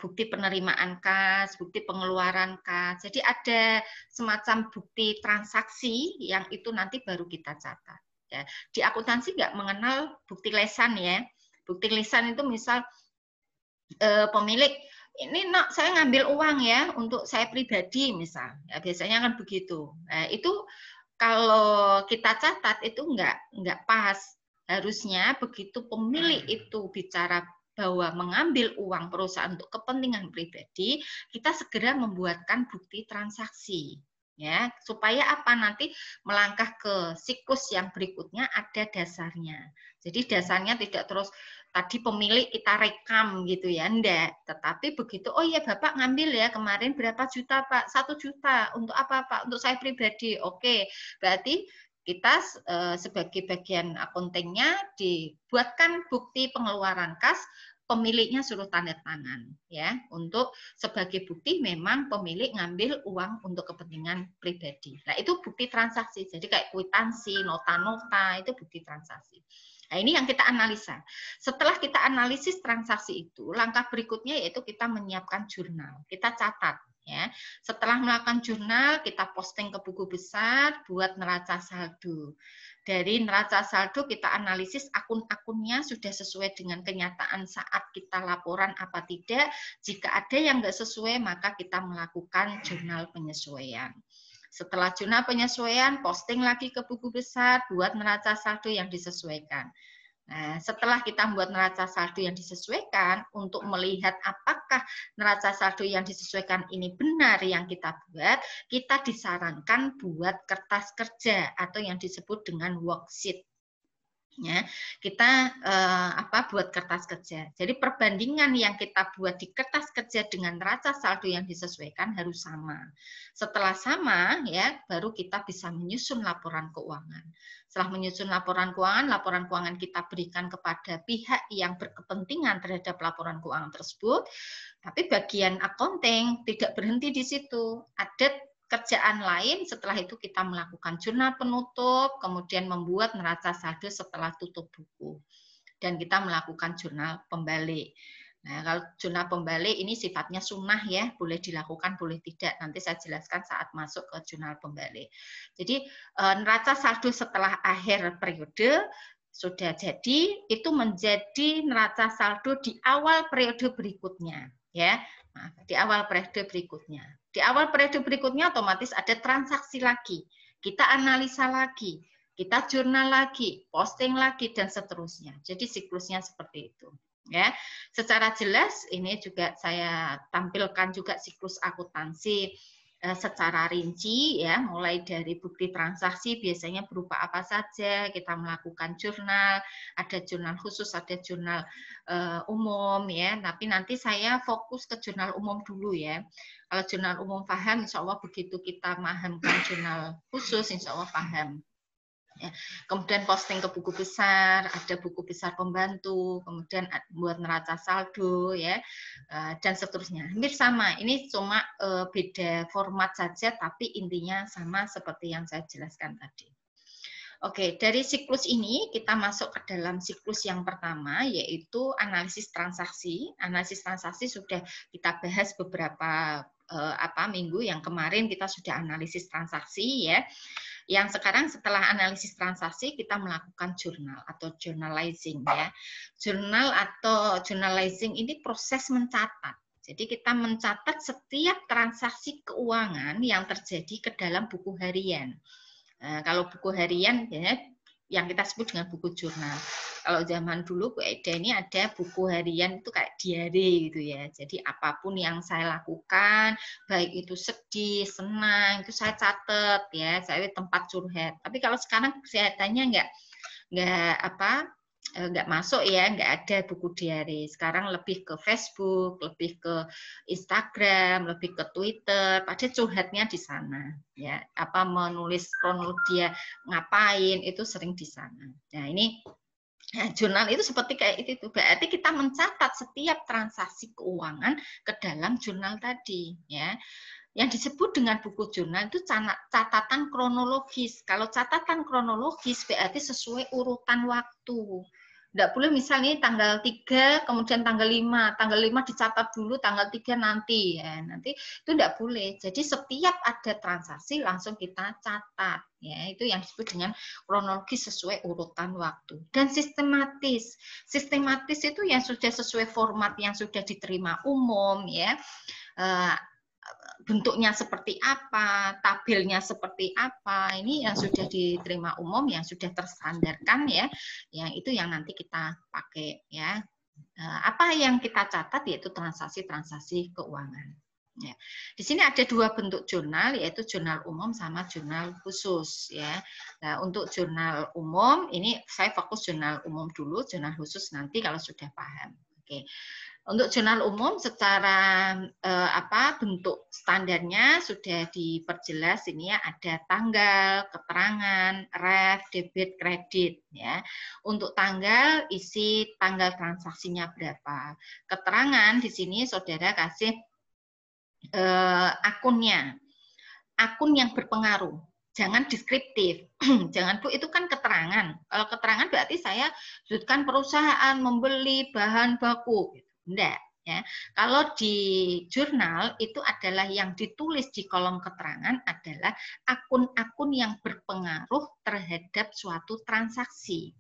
bukti penerimaan kas, bukti pengeluaran kas. Jadi ada semacam bukti transaksi yang itu nanti baru kita catat. Ya, di akuntansi nggak mengenal bukti lesan ya. Bukti lesan itu misal pemilik ini nak saya ngambil uang ya untuk saya pribadi misal. Ya, biasanya kan begitu. Nah, itu kalau kita catat itu nggak pas. Harusnya begitu pemilik itu bicara bahwa mengambil uang perusahaan untuk kepentingan pribadi, kita segera membuatkan bukti transaksi. Ya, supaya apa nanti melangkah ke siklus yang berikutnya ada dasarnya. Jadi dasarnya tidak terus tadi pemilik kita rekam gitu ya, enggak. Tetapi begitu, oh iya Bapak ngambil ya kemarin berapa juta Pak? 1 juta. Untuk apa Pak? Untuk saya pribadi. Oke, berarti kita sebagai bagian akuntingnya dibuatkan bukti pengeluaran kas, pemiliknya suruh tanda tangan ya, untuk sebagai bukti memang pemilik ngambil uang untuk kepentingan pribadi. Nah, itu bukti transaksi. Jadi kayak kwitansi, nota-nota itu bukti transaksi. Nah, ini yang kita analisa. Setelah kita analisis transaksi itu, langkah berikutnya yaitu kita menyiapkan jurnal. Kita catat ya. Setelah melakukan jurnal, kita posting ke buku besar buat neraca saldo. Dari neraca saldo kita analisis akun-akunnya sudah sesuai dengan kenyataan saat kita laporan apa tidak. Jika ada yang nggak sesuai, maka kita melakukan jurnal penyesuaian. Setelah jurnal penyesuaian, posting lagi ke buku besar buat neraca saldo yang disesuaikan. Nah, setelah kita membuat neraca saldo yang disesuaikan, untuk melihat apakah neraca saldo yang disesuaikan ini benar yang kita buat, kita disarankan buat kertas kerja atau yang disebut dengan worksheet. Ya, kita buat kertas kerja. Jadi perbandingan yang kita buat di kertas kerja dengan neraca saldo yang disesuaikan harus sama. Setelah sama, ya, baru kita bisa menyusun laporan keuangan. Setelah menyusun laporan keuangan kita berikan kepada pihak yang berkepentingan terhadap laporan keuangan tersebut. Tapi bagian accounting tidak berhenti di situ. Ada kerjaan lain, setelah itu kita melakukan jurnal penutup, kemudian membuat neraca saldo setelah tutup buku. Dan kita melakukan jurnal pembalik. Nah, kalau jurnal pembalik ini sifatnya sunnah ya, boleh dilakukan, boleh tidak. Nanti saya jelaskan saat masuk ke jurnal pembalik. Jadi neraca saldo setelah akhir periode sudah jadi, itu menjadi neraca saldo di awal periode berikutnya. Ya, di awal periode berikutnya. Di awal periode berikutnya otomatis ada transaksi lagi. Kita analisa lagi, kita jurnal lagi, posting lagi, dan seterusnya. Jadi siklusnya seperti itu. Ya, secara jelas ini juga saya tampilkan juga siklus akuntansi secara rinci, ya, mulai dari bukti transaksi biasanya berupa apa saja, kita melakukan jurnal, ada jurnal khusus, ada jurnal umum, ya. Tapi nanti saya fokus ke jurnal umum dulu, ya. Kalau jurnal umum paham, insya Allah begitu kita memahamkan jurnal khusus, insya Allah paham. Ya. Kemudian posting ke buku besar, ada buku besar pembantu, kemudian buat neraca saldo, ya, dan seterusnya. Hampir sama. Ini cuma beda format saja, tapi intinya sama seperti yang saya jelaskan tadi. Oke, dari siklus ini kita masuk ke dalam siklus yang pertama, yaitu analisis transaksi. Analisis transaksi sudah kita bahas beberapa minggu yang kemarin, kita sudah analisis transaksi, ya. Yang sekarang setelah analisis transaksi kita melakukan jurnal atau journalizing, ya. Jurnal atau journalizing ini proses mencatat. Jadi kita mencatat setiap transaksi keuangan yang terjadi ke dalam buku harian. Nah, kalau buku harian ya, yang kita sebut dengan buku jurnal. Kalau zaman dulu Bu Eda ini ada buku harian itu kayak diary gitu ya. Jadi apapun yang saya lakukan, baik itu sedih, senang, itu saya catat ya, saya tempat curhat. Tapi kalau sekarang kesehatannya nggak masuk ya, nggak ada buku diary. Sekarang lebih ke Facebook, lebih ke Instagram, lebih ke Twitter. Padahal curhatnya di sana, ya. Menulis kronologi dia ngapain itu sering di sana. Nah ini jurnal itu seperti kayak itu, berarti kita mencatat setiap transaksi keuangan ke dalam jurnal tadi, ya. Yang disebut dengan buku jurnal itu catatan kronologis. Kalau catatan kronologis berarti sesuai urutan waktu. Tidak boleh misalnya tanggal 3, kemudian tanggal 5. Tanggal 5 dicatat dulu, tanggal 3 nanti. Ya, nanti itu tidak boleh. Jadi setiap ada transaksi langsung kita catat. Ya, itu yang disebut dengan kronologis sesuai urutan waktu. Dan sistematis. Sistematis itu yang sudah sesuai format yang sudah diterima umum, ya. Bentuknya seperti apa, tabelnya seperti apa, ini yang sudah diterima umum, yang sudah terstandarkan, ya, yang itu yang nanti kita pakai, ya. Apa yang kita catat yaitu transaksi-transaksi keuangan. Ya. Di sini ada dua bentuk jurnal, yaitu jurnal umum sama jurnal khusus, ya. Nah, untuk jurnal umum ini saya fokus jurnal umum dulu, jurnal khusus nanti kalau sudah paham. Oke. Untuk jurnal umum secara bentuk standarnya sudah diperjelas ini ya, ada tanggal, keterangan, ref, debit, kredit, ya. Untuk tanggal isi tanggal transaksinya berapa. Keterangan di sini saudara kasih akunnya. Akun yang berpengaruh. Jangan deskriptif. Jangan Bu, itu kan keterangan. Kalau keterangan berarti saya sebutkan perusahaan membeli bahan baku. Enggak, ya. Kalau di jurnal itu adalah yang ditulis di kolom keterangan adalah akun-akun yang berpengaruh terhadap suatu transaksi.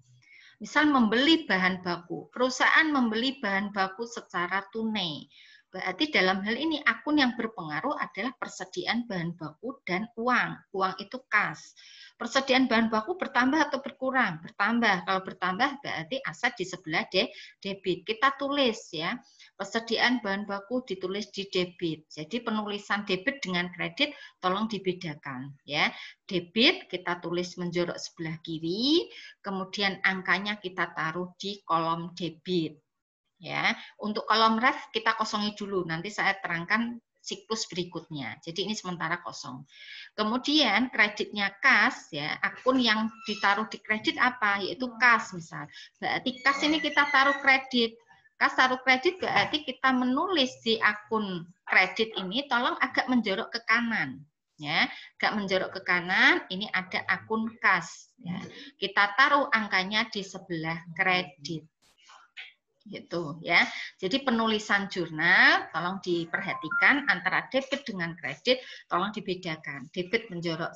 Misal membeli bahan baku, perusahaan membeli bahan baku secara tunai. Berarti dalam hal ini akun yang berpengaruh adalah persediaan bahan baku dan uang. Uang itu kas. Persediaan bahan baku bertambah atau berkurang? Bertambah. Kalau bertambah berarti aset di sebelah debit. Kita tulis ya. Persediaan bahan baku ditulis di debit. Jadi penulisan debit dengan kredit tolong dibedakan ya. Debit kita tulis menjorok sebelah kiri, kemudian angkanya kita taruh di kolom debit. Ya, untuk kolom ref kita kosongi dulu. Nanti saya terangkan siklus berikutnya. Jadi ini sementara kosong. Kemudian kreditnya kas ya, akun yang ditaruh di kredit apa? Yaitu kas misal. Berarti kas ini kita taruh kredit. Kas taruh kredit berarti kita menulis di akun kredit ini tolong agak menjorok ke kanan. Ya, agak menjorok ke kanan, ini ada akun kas. Ya. Kita taruh angkanya di sebelah kredit. Gitu ya. Jadi penulisan jurnal tolong diperhatikan antara debit dengan kredit tolong dibedakan. Debit menjorok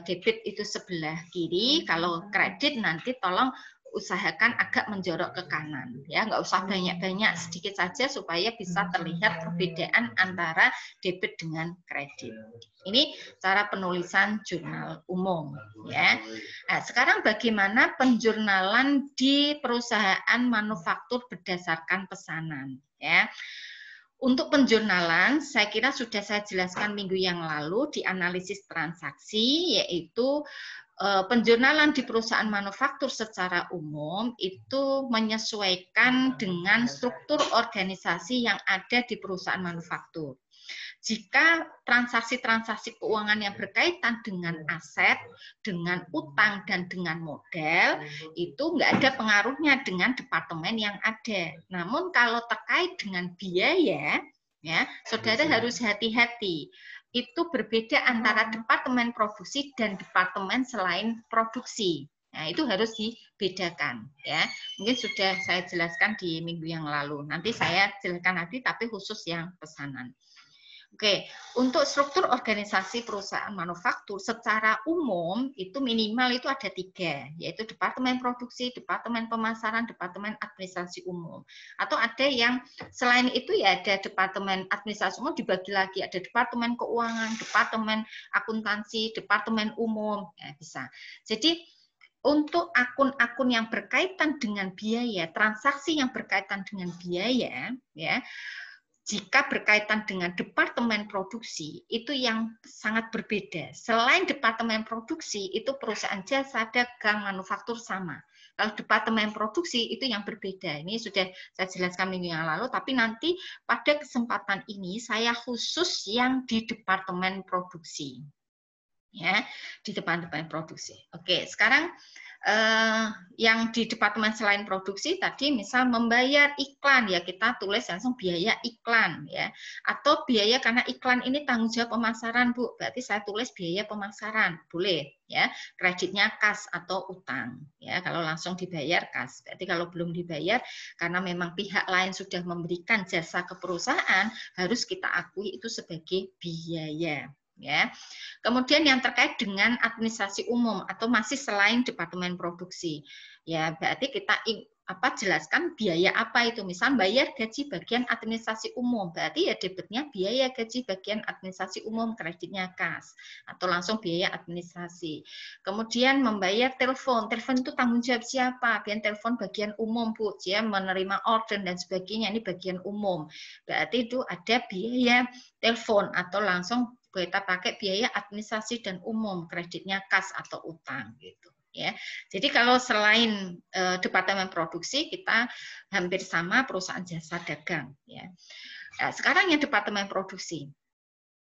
debit itu sebelah kiri, kalau kredit nanti tolong usahakan agak menjorok ke kanan ya, nggak usah banyak-banyak, sedikit saja supaya bisa terlihat perbedaan antara debit dengan kredit. Ini cara penulisan jurnal umum ya. Nah, sekarang bagaimana penjurnalan di perusahaan manufaktur berdasarkan pesanan ya. Untuk penjurnalan, saya kira sudah saya jelaskan minggu yang lalu di analisis transaksi, yaitu penjurnalan di perusahaan manufaktur secara umum itu menyesuaikan dengan struktur organisasi yang ada di perusahaan manufaktur. Jika transaksi-transaksi keuangan yang berkaitan dengan aset, dengan utang, dan dengan modal, itu nggak ada pengaruhnya dengan departemen yang ada. Namun kalau terkait dengan biaya, ya, saudara harus hati-hati. Itu berbeda antara departemen produksi dan departemen selain produksi. Nah, itu harus dibedakan ya. Mungkin sudah saya jelaskan di minggu yang lalu. Nanti saya jelaskan nanti tapi khusus yang pesanan. Oke, untuk struktur organisasi perusahaan manufaktur secara umum itu minimal itu ada 3, yaitu departemen produksi, departemen pemasaran, departemen administrasi umum. Atau ada yang selain itu ya ada departemen administrasi umum dibagi lagi, ada departemen keuangan, departemen akuntansi, departemen umum, ya, bisa. Jadi untuk akun-akun yang berkaitan dengan biaya, transaksi yang berkaitan dengan biaya, ya. Jika berkaitan dengan departemen produksi, itu yang sangat berbeda. Selain departemen produksi, itu perusahaan jasa, dagang, manufaktur sama. Kalau departemen produksi, itu yang berbeda. Ini sudah saya jelaskan minggu yang lalu, tapi nanti pada kesempatan ini, saya khusus yang di departemen produksi. Ya, di departemen produksi. Oke, sekarang yang di departemen selain produksi tadi misal membayar iklan ya kita tulis langsung biaya iklan ya, atau biaya karena iklan ini tanggung jawab pemasaran Bu, berarti saya tulis biaya pemasaran boleh ya, kreditnya kas atau utang ya, kalau langsung dibayar kas, berarti kalau belum dibayar karena memang pihak lain sudah memberikan jasa ke perusahaan harus kita akui itu sebagai biaya. Ya. Kemudian yang terkait dengan administrasi umum atau masih selain departemen produksi. Ya, berarti kita jelaskan biaya apa itu. Misal bayar gaji bagian administrasi umum, berarti ya debitnya biaya gaji bagian administrasi umum, kreditnya kas atau langsung biaya administrasi. Kemudian membayar telepon. Telepon itu tanggung jawab siapa? Biar telepon bagian umum, Bu. Dia menerima order dan sebagainya, ini bagian umum. Berarti itu ada biaya telepon atau langsung kita pakai biaya administrasi dan umum, kreditnya kas atau utang gitu ya. Jadi kalau selain departemen produksi kita hampir sama perusahaan jasa dagang ya. Nah, sekarang yang departemen produksi.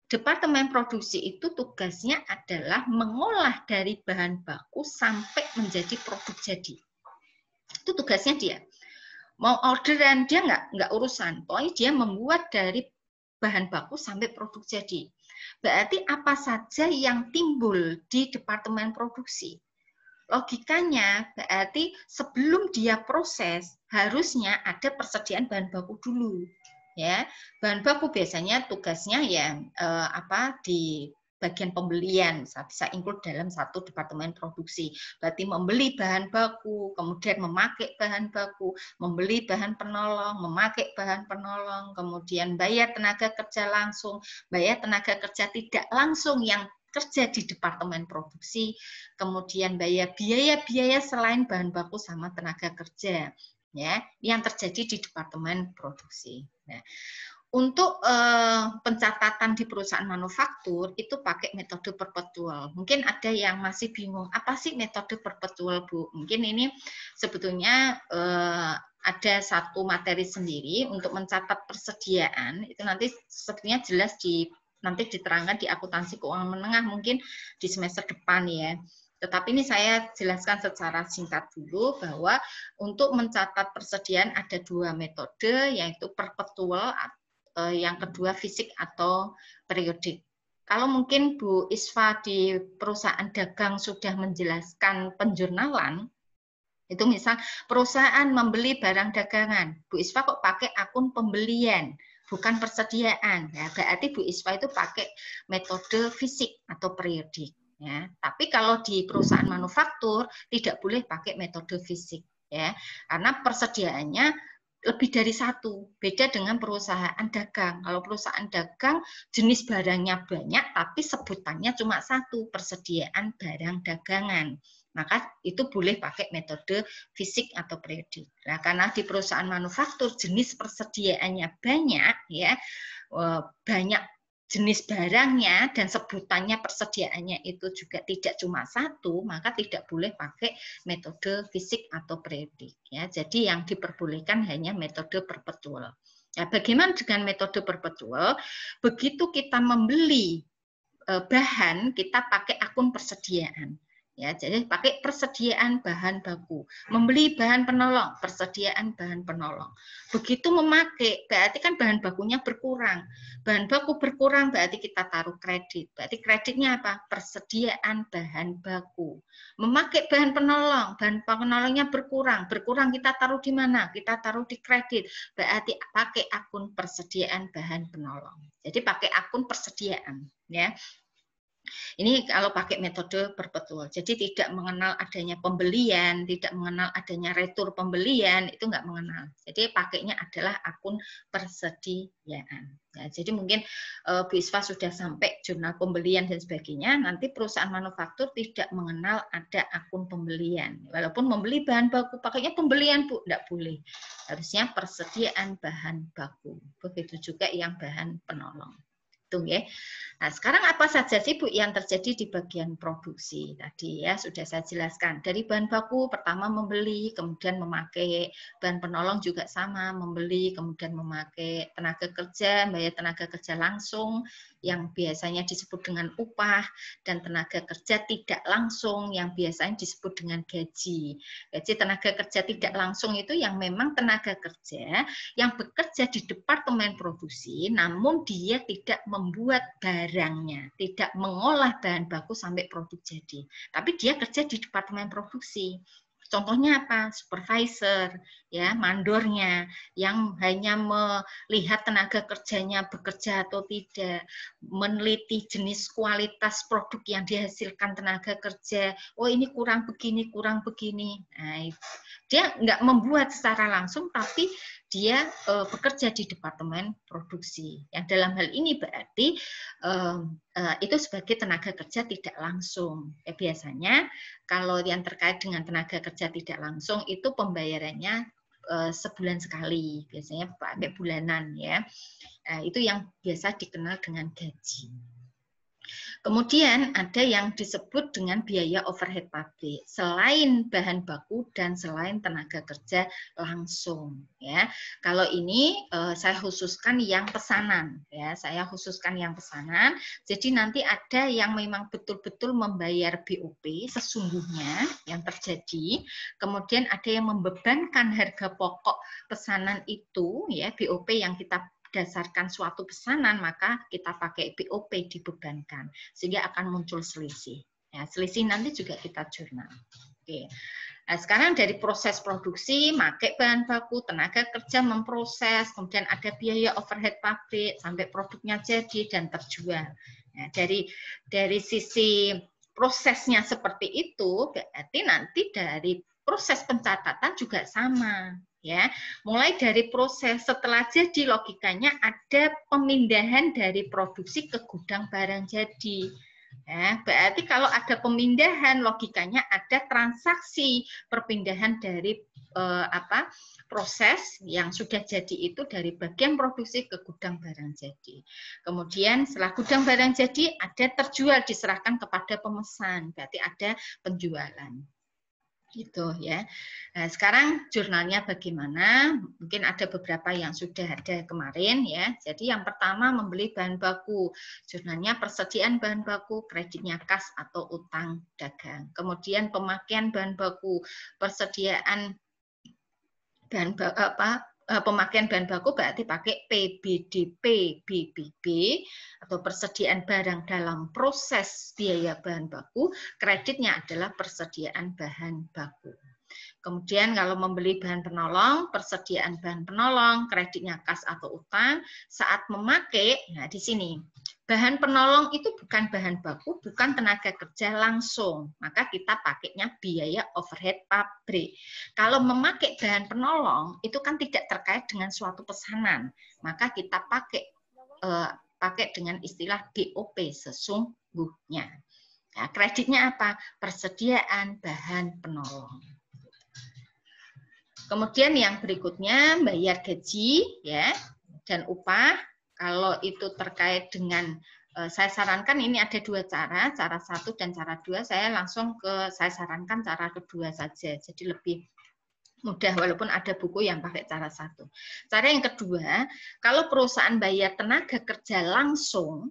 Departemen produksi itu tugasnya adalah mengolah dari bahan baku sampai menjadi produk jadi. Itu tugasnya dia. Mau orderan dia nggak urusan, pokoknya dia membuat dari bahan baku sampai produk jadi. Berarti apa saja yang timbul di departemen produksi? Logikanya berarti sebelum dia proses harusnya ada persediaan bahan baku dulu. Ya, bahan baku biasanya tugasnya ya bagian pembelian, bisa include dalam satu departemen produksi. Berarti membeli bahan baku, kemudian memakai bahan baku, membeli bahan penolong, memakai bahan penolong, kemudian bayar tenaga kerja langsung, bayar tenaga kerja tidak langsung yang kerja di departemen produksi, kemudian bayar biaya-biaya selain bahan baku sama tenaga kerja, ya, yang terjadi di departemen produksi. Nah, untuk pencatatan di perusahaan manufaktur itu pakai metode perpetual. Mungkin ada yang masih bingung, apa sih metode perpetual, Bu? Mungkin ini sebetulnya ada satu materi sendiri untuk mencatat persediaan. Itu nanti sebetulnya jelas nanti diterangkan di akuntansi keuangan menengah mungkin di semester depan ya. Tetapi ini saya jelaskan secara singkat dulu bahwa untuk mencatat persediaan ada dua metode, yaitu perpetual, yang kedua fisik atau periodik. Kalau mungkin Bu Isfa di perusahaan dagang sudah menjelaskan penjurnalan, itu misal perusahaan membeli barang dagangan, Bu Isfa kok pakai akun pembelian, bukan persediaan. Ya, berarti Bu Isfa itu pakai metode fisik atau periodik. Ya. Tapi kalau di perusahaan manufaktur tidak boleh pakai metode fisik, ya, karena persediaannya lebih dari satu, beda dengan perusahaan dagang. Kalau perusahaan dagang jenis barangnya banyak, tapi sebutannya cuma satu, persediaan barang dagangan. Maka itu boleh pakai metode fisik atau periodik. Nah, karena di perusahaan manufaktur jenis persediaannya banyak, ya, banyak jenis barangnya dan sebutannya persediaannya itu juga tidak cuma satu, maka tidak boleh pakai metode fisik atau periodik. Ya, jadi yang diperbolehkan hanya metode perpetual. Ya, bagaimana dengan metode perpetual? Begitu kita membeli bahan, kita pakai akun persediaan. Ya, jadi pakai persediaan bahan baku, membeli bahan penolong, persediaan bahan penolong. Begitu memakai, berarti kan bahan bakunya berkurang. Bahan baku berkurang berarti kita taruh kredit. Berarti kreditnya apa? Persediaan bahan baku. Memakai bahan penolongnya berkurang. Berkurang kita taruh di mana? Kita taruh di kredit. Berarti pakai akun persediaan bahan penolong. Jadi pakai akun persediaan, ya. Ini kalau pakai metode perpetual, jadi tidak mengenal adanya pembelian, tidak mengenal adanya retur pembelian, itu nggak mengenal. Jadi pakainya adalah akun persediaan. Ya, jadi mungkin Bu Isfa sudah sampai jurnal pembelian dan sebagainya, nanti perusahaan manufaktur tidak mengenal ada akun pembelian. Walaupun membeli bahan baku, pakainya pembelian, Bu, nggak boleh. Harusnya persediaan bahan baku. Begitu juga yang bahan penolong. Ya. Nah, sekarang apa saja sih Bu yang terjadi di bagian produksi tadi ya sudah saya jelaskan. Dari bahan baku pertama membeli, kemudian memakai, bahan penolong juga sama, membeli, kemudian memakai, tenaga kerja, bayar tenaga kerja langsung yang biasanya disebut dengan upah, dan tenaga kerja tidak langsung yang biasanya disebut dengan gaji. Gaji tenaga kerja tidak langsung itu yang memang tenaga kerja yang bekerja di departemen produksi namun dia tidak membuat barangnya, tidak mengolah bahan baku sampai produk jadi. Tapi dia kerja di departemen produksi. Contohnya apa? Supervisor, ya, mandornya yang hanya melihat tenaga kerjanya bekerja atau tidak, meneliti jenis kualitas produk yang dihasilkan tenaga kerja. Oh, ini kurang begini, kurang begini. Nah, dia nggak membuat secara langsung, tapi dia bekerja di departemen produksi. Yang dalam hal ini berarti itu sebagai tenaga kerja tidak langsung. Ya, biasanya kalau yang terkait dengan tenaga kerja tidak langsung itu pembayarannya sebulan sekali, biasanya pakai bulanan ya. Itu yang biasa dikenal dengan gaji. Kemudian ada yang disebut dengan biaya overhead pabrik, selain bahan baku dan selain tenaga kerja langsung. Ya, kalau ini saya khususkan yang pesanan. Ya, saya khususkan yang pesanan. Jadi nanti ada yang memang betul-betul membayar BOP sesungguhnya yang terjadi. Kemudian ada yang membebankan harga pokok pesanan itu, ya BOP yang kita berdasarkan suatu pesanan, maka kita pakai BOP dibebankan, sehingga akan muncul selisih. Ya, selisih nanti juga kita jurnal. Oke. Nah, sekarang dari proses produksi, pakai bahan baku, tenaga kerja memproses, kemudian ada biaya overhead pabrik, sampai produknya jadi dan terjual. Nah, dari sisi prosesnya seperti itu, berarti nanti dari proses pencatatan juga sama, ya. Mulai dari proses setelah jadi, logikanya ada pemindahan dari produksi ke gudang barang jadi. Ya, berarti kalau ada pemindahan, logikanya ada transaksi perpindahan dari proses yang sudah jadi itu dari bagian produksi ke gudang barang jadi. Kemudian setelah gudang barang jadi ada terjual, diserahkan kepada pemesan, berarti ada penjualan. Gitu ya. Nah, sekarang jurnalnya bagaimana? Mungkin ada beberapa yang sudah ada kemarin ya. Jadi yang pertama membeli bahan baku. Jurnalnya persediaan bahan baku, kreditnya kas atau utang dagang. Kemudian pemakaian bahan baku, persediaan pemakaian bahan baku berarti pakai PBDP, BBB atau persediaan barang dalam proses biaya bahan baku, kreditnya adalah persediaan bahan baku. Kemudian kalau membeli bahan penolong, persediaan bahan penolong, kreditnya kas atau utang. Saat memakai, nah di sini, bahan penolong itu bukan bahan baku, bukan tenaga kerja langsung. Maka kita pakainya biaya overhead pabrik. Kalau memakai bahan penolong, itu kan tidak terkait dengan suatu pesanan. Maka kita pakai dengan istilah BOP sesungguhnya. Nah, kreditnya apa? Persediaan bahan penolong. Kemudian yang berikutnya bayar gaji ya dan upah. Kalau itu terkait dengan saya sarankan ini ada dua cara 1 dan cara 2. Saya sarankan cara kedua saja. Jadi lebih mudah walaupun ada buku yang pakai cara 1. Cara yang kedua, kalau perusahaan bayar tenaga kerja langsung,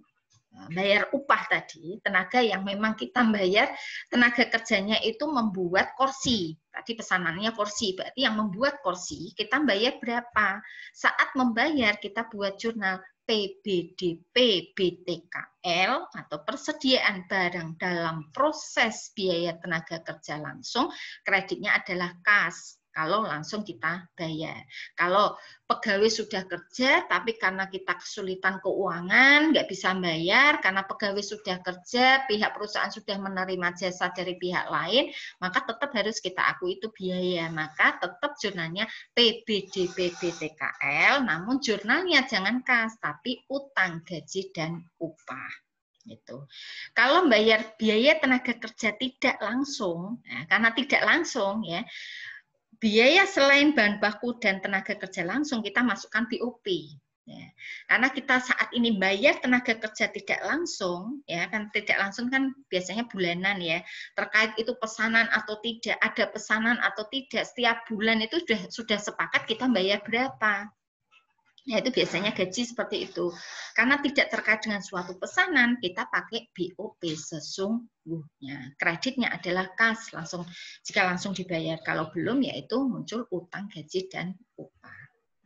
bayar upah tadi, tenaga yang memang kita bayar, tenaga kerjanya itu membuat kursi. Tadi pesanannya kursi, berarti yang membuat kursi, kita bayar berapa? Saat membayar, kita buat jurnal PBDP BTKL atau persediaan barang dalam proses biaya tenaga kerja langsung, kreditnya adalah kas. Kalau langsung kita bayar. Kalau pegawai sudah kerja, tapi karena kita kesulitan keuangan, nggak bisa bayar, karena pegawai sudah kerja, pihak perusahaan sudah menerima jasa dari pihak lain, maka tetap harus kita akui itu biaya. Maka tetap jurnalnya PBDP BTKL, namun jurnalnya jangan kas, tapi utang gaji dan upah. Gitu. Kalau bayar biaya tenaga kerja tidak langsung, nah, karena tidak langsung ya, biaya selain bahan baku dan tenaga kerja langsung kita masukkan BOP. Ya. Karena kita saat ini bayar tenaga kerja tidak langsung, ya kan tidak langsung kan biasanya bulanan ya. Terkait itu pesanan atau tidak, ada pesanan atau tidak, setiap bulan itu sudah sepakat kita bayar berapa. Ya itu biasanya gaji seperti itu. Karena tidak terkait dengan suatu pesanan, kita pakai BOP sesungguhnya. Kreditnya adalah kas, jika langsung dibayar. Kalau belum, yaitu muncul utang gaji dan upah.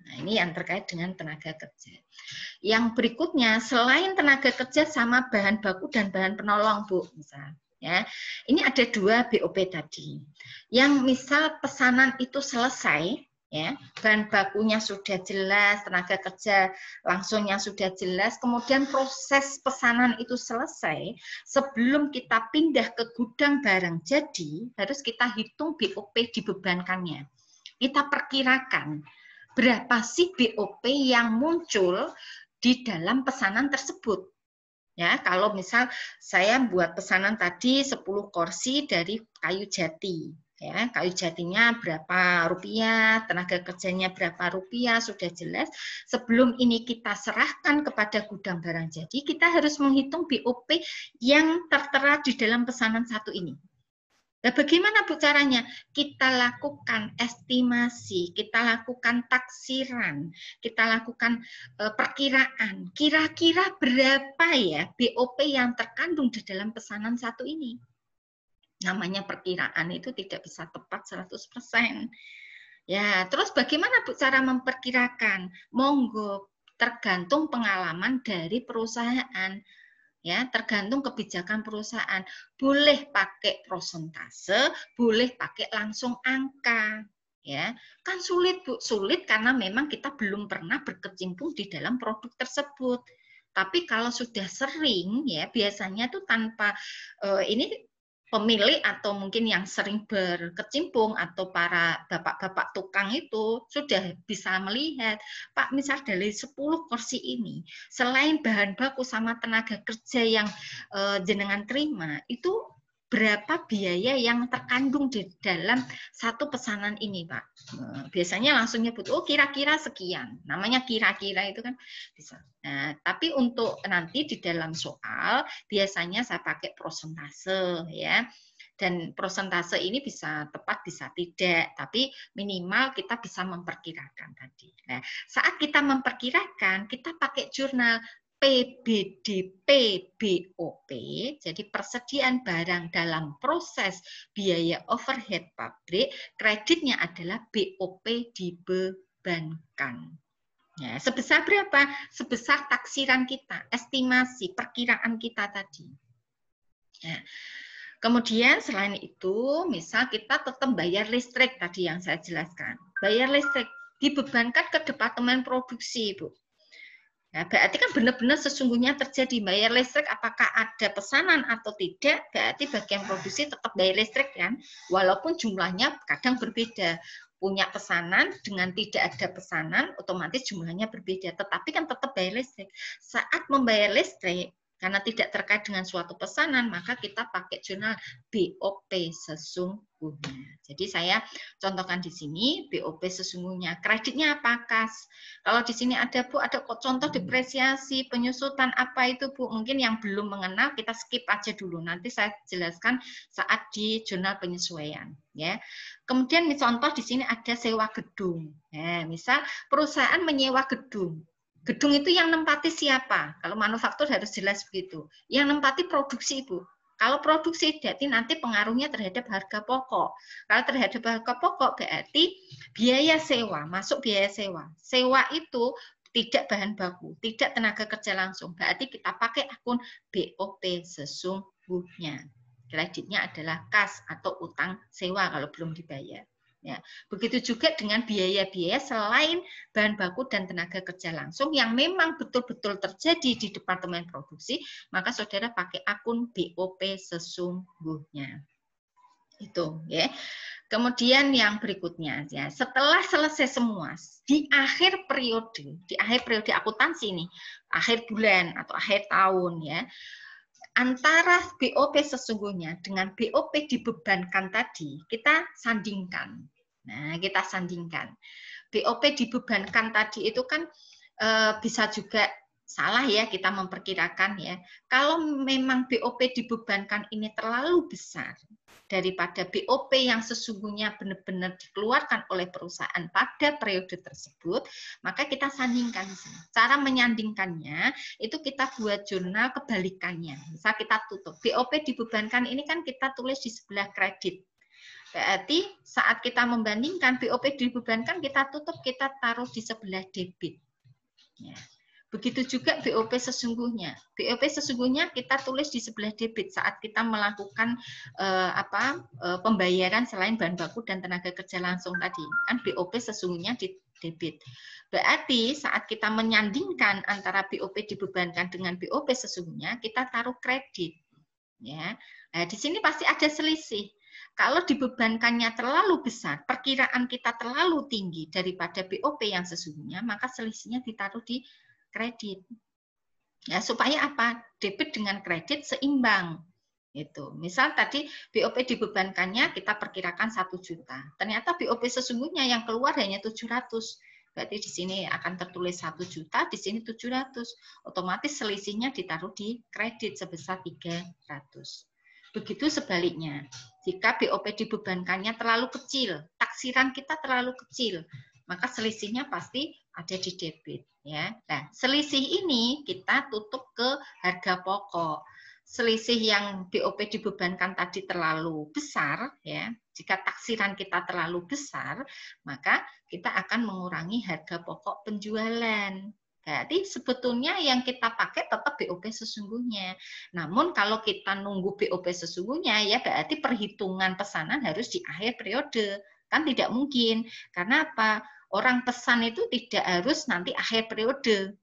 Nah, ini yang terkait dengan tenaga kerja. Yang berikutnya, selain tenaga kerja sama bahan baku dan bahan penolong, Bu, misal. Ya, ini ada 2 BOP tadi. Yang misal pesanan itu selesai, ya, bahan bakunya sudah jelas, tenaga kerja langsungnya sudah jelas, kemudian proses pesanan itu selesai, sebelum kita pindah ke gudang barang jadi, harus kita hitung BOP dibebankannya. Kita perkirakan berapa sih BOP yang muncul di dalam pesanan tersebut. Ya, kalau misal saya buat pesanan tadi 10 kursi dari kayu jati. Ya, kayu jatinya berapa rupiah, tenaga kerjanya berapa rupiah, sudah jelas. Sebelum ini kita serahkan kepada gudang barang jadi, kita harus menghitung BOP yang tertera di dalam pesanan 1 ini. Nah, bagaimana Bu caranya? Kita lakukan estimasi, kita lakukan taksiran, kita lakukan perkiraan. Kira-kira berapa ya BOP yang terkandung di dalam pesanan 1 ini? Namanya perkiraan itu tidak bisa tepat 100%. Ya, terus bagaimana Bu cara memperkirakan? Monggo, tergantung pengalaman dari perusahaan. Ya, tergantung kebijakan perusahaan. Boleh pakai prosentase, boleh pakai langsung angka. Ya, kan sulit Bu, sulit karena memang kita belum pernah berkecimpung di dalam produk tersebut. Tapi kalau sudah sering ya biasanya tuh tanpa ini pemilik atau mungkin yang sering berkecimpung atau para bapak-bapak tukang itu sudah bisa melihat, Pak, misal dari 10 kursi ini, selain bahan baku sama tenaga kerja yang jenengan terima, itu berapa biaya yang terkandung di dalam satu pesanan ini, Pak? Biasanya langsung nyebut, oh kira-kira sekian. Namanya kira-kira itu kan bisa. Nah, tapi untuk nanti di dalam soal, biasanya saya pakai prosentase ya. Dan prosentase ini bisa tepat, bisa tidak. Tapi minimal kita bisa memperkirakan tadi. Nah, saat kita memperkirakan, kita pakai jurnal PBDP BOP, jadi persediaan barang dalam proses biaya overhead pabrik, kreditnya adalah BOP dibebankan. Ya, sebesar berapa? Sebesar taksiran kita, estimasi, perkiraan kita tadi. Ya. Kemudian selain itu, misal kita tetap bayar listrik tadi yang saya jelaskan. Bayar listrik dibebankan ke departemen produksi, Bu. Ya, berarti kan benar-benar sesungguhnya terjadi bayar listrik, apakah ada pesanan atau tidak, berarti bagian produksi tetap bayar listrik kan, walaupun jumlahnya kadang berbeda. Punya pesanan dengan tidak ada pesanan, otomatis jumlahnya berbeda, tetapi kan tetap bayar listrik. Saat membayar listrik, karena tidak terkait dengan suatu pesanan, maka kita pakai jurnal BOP sesungguhnya. Jadi saya contohkan di sini BOP sesungguhnya. Kreditnya apa, Kas? Kalau di sini ada, Bu, ada contoh depresiasi, penyusutan apa itu, Bu? Mungkin yang belum mengenal kita skip aja dulu. Nanti saya jelaskan saat di jurnal penyesuaian. Ya. Kemudian contoh di sini ada sewa gedung. Nah, misal perusahaan menyewa gedung. Gedung itu yang nempati siapa? Kalau manufaktur harus jelas begitu. Yang nempati produksi, Ibu. Kalau produksi berarti nanti pengaruhnya terhadap harga pokok. Kalau terhadap harga pokok berarti biaya sewa, masuk biaya sewa. Sewa itu tidak bahan baku, tidak tenaga kerja langsung. Berarti kita pakai akun BOP sesungguhnya. Kreditnya adalah kas atau utang sewa kalau belum dibayar. Ya, begitu juga dengan biaya-biaya selain bahan baku dan tenaga kerja langsung yang memang betul-betul terjadi di departemen produksi, maka saudara pakai akun BOP sesungguhnya. Itu ya. Kemudian yang berikutnya ya, setelah selesai semua di akhir periode akuntansi ini, akhir bulan atau akhir tahun ya, antara BOP sesungguhnya dengan BOP dibebankan tadi, kita sandingkan. Nah, kita sandingkan. BOP dibebankan tadi itu kan bisa juga salah ya kita memperkirakan ya. Kalau memang BOP dibebankan ini terlalu besar daripada BOP yang sesungguhnya benar-benar dikeluarkan oleh perusahaan pada periode tersebut, maka kita sandingkan. Cara menyandingkannya itu kita buat jurnal kebalikannya. Misal kita tutup BOP dibebankan ini kan kita tulis di sebelah kredit. Berarti saat kita membandingkan BOP dibebankan kita tutup, kita taruh di sebelah debit. Ya. Begitu juga BOP sesungguhnya. BOP sesungguhnya kita tulis di sebelah debit saat kita melakukan pembayaran selain bahan baku dan tenaga kerja langsung tadi. Kan BOP sesungguhnya di debit. Berarti saat kita menyandingkan antara BOP dibebankan dengan BOP sesungguhnya, kita taruh kredit. Ya. Nah, di sini pasti ada selisih. Kalau dibebankannya terlalu besar, perkiraan kita terlalu tinggi daripada BOP yang sesungguhnya, maka selisihnya ditaruh di kredit. Ya, supaya apa? Debit dengan kredit seimbang. Itu. Misal tadi BOP dibebankannya kita perkirakan 1 juta. Ternyata BOP sesungguhnya yang keluar hanya 700. Berarti di sini akan tertulis 1 juta, di sini 700. Otomatis selisihnya ditaruh di kredit sebesar 300. Begitu sebaliknya. Jika BOP dibebankannya terlalu kecil, taksiran kita terlalu kecil, maka selisihnya pasti ada di debit. Ya. Nah, selisih ini kita tutup ke harga pokok. Selisih yang BOP dibebankan tadi terlalu besar, ya. Jika taksiran kita terlalu besar, maka kita akan mengurangi harga pokok penjualan. Berarti sebetulnya yang kita pakai tetap BOP sesungguhnya. Namun kalau kita nunggu BOP sesungguhnya, ya berarti perhitungan pesanan harus di akhir periode. Kan tidak mungkin. Karena apa? Orang pesan itu tidak harus nanti akhir periode.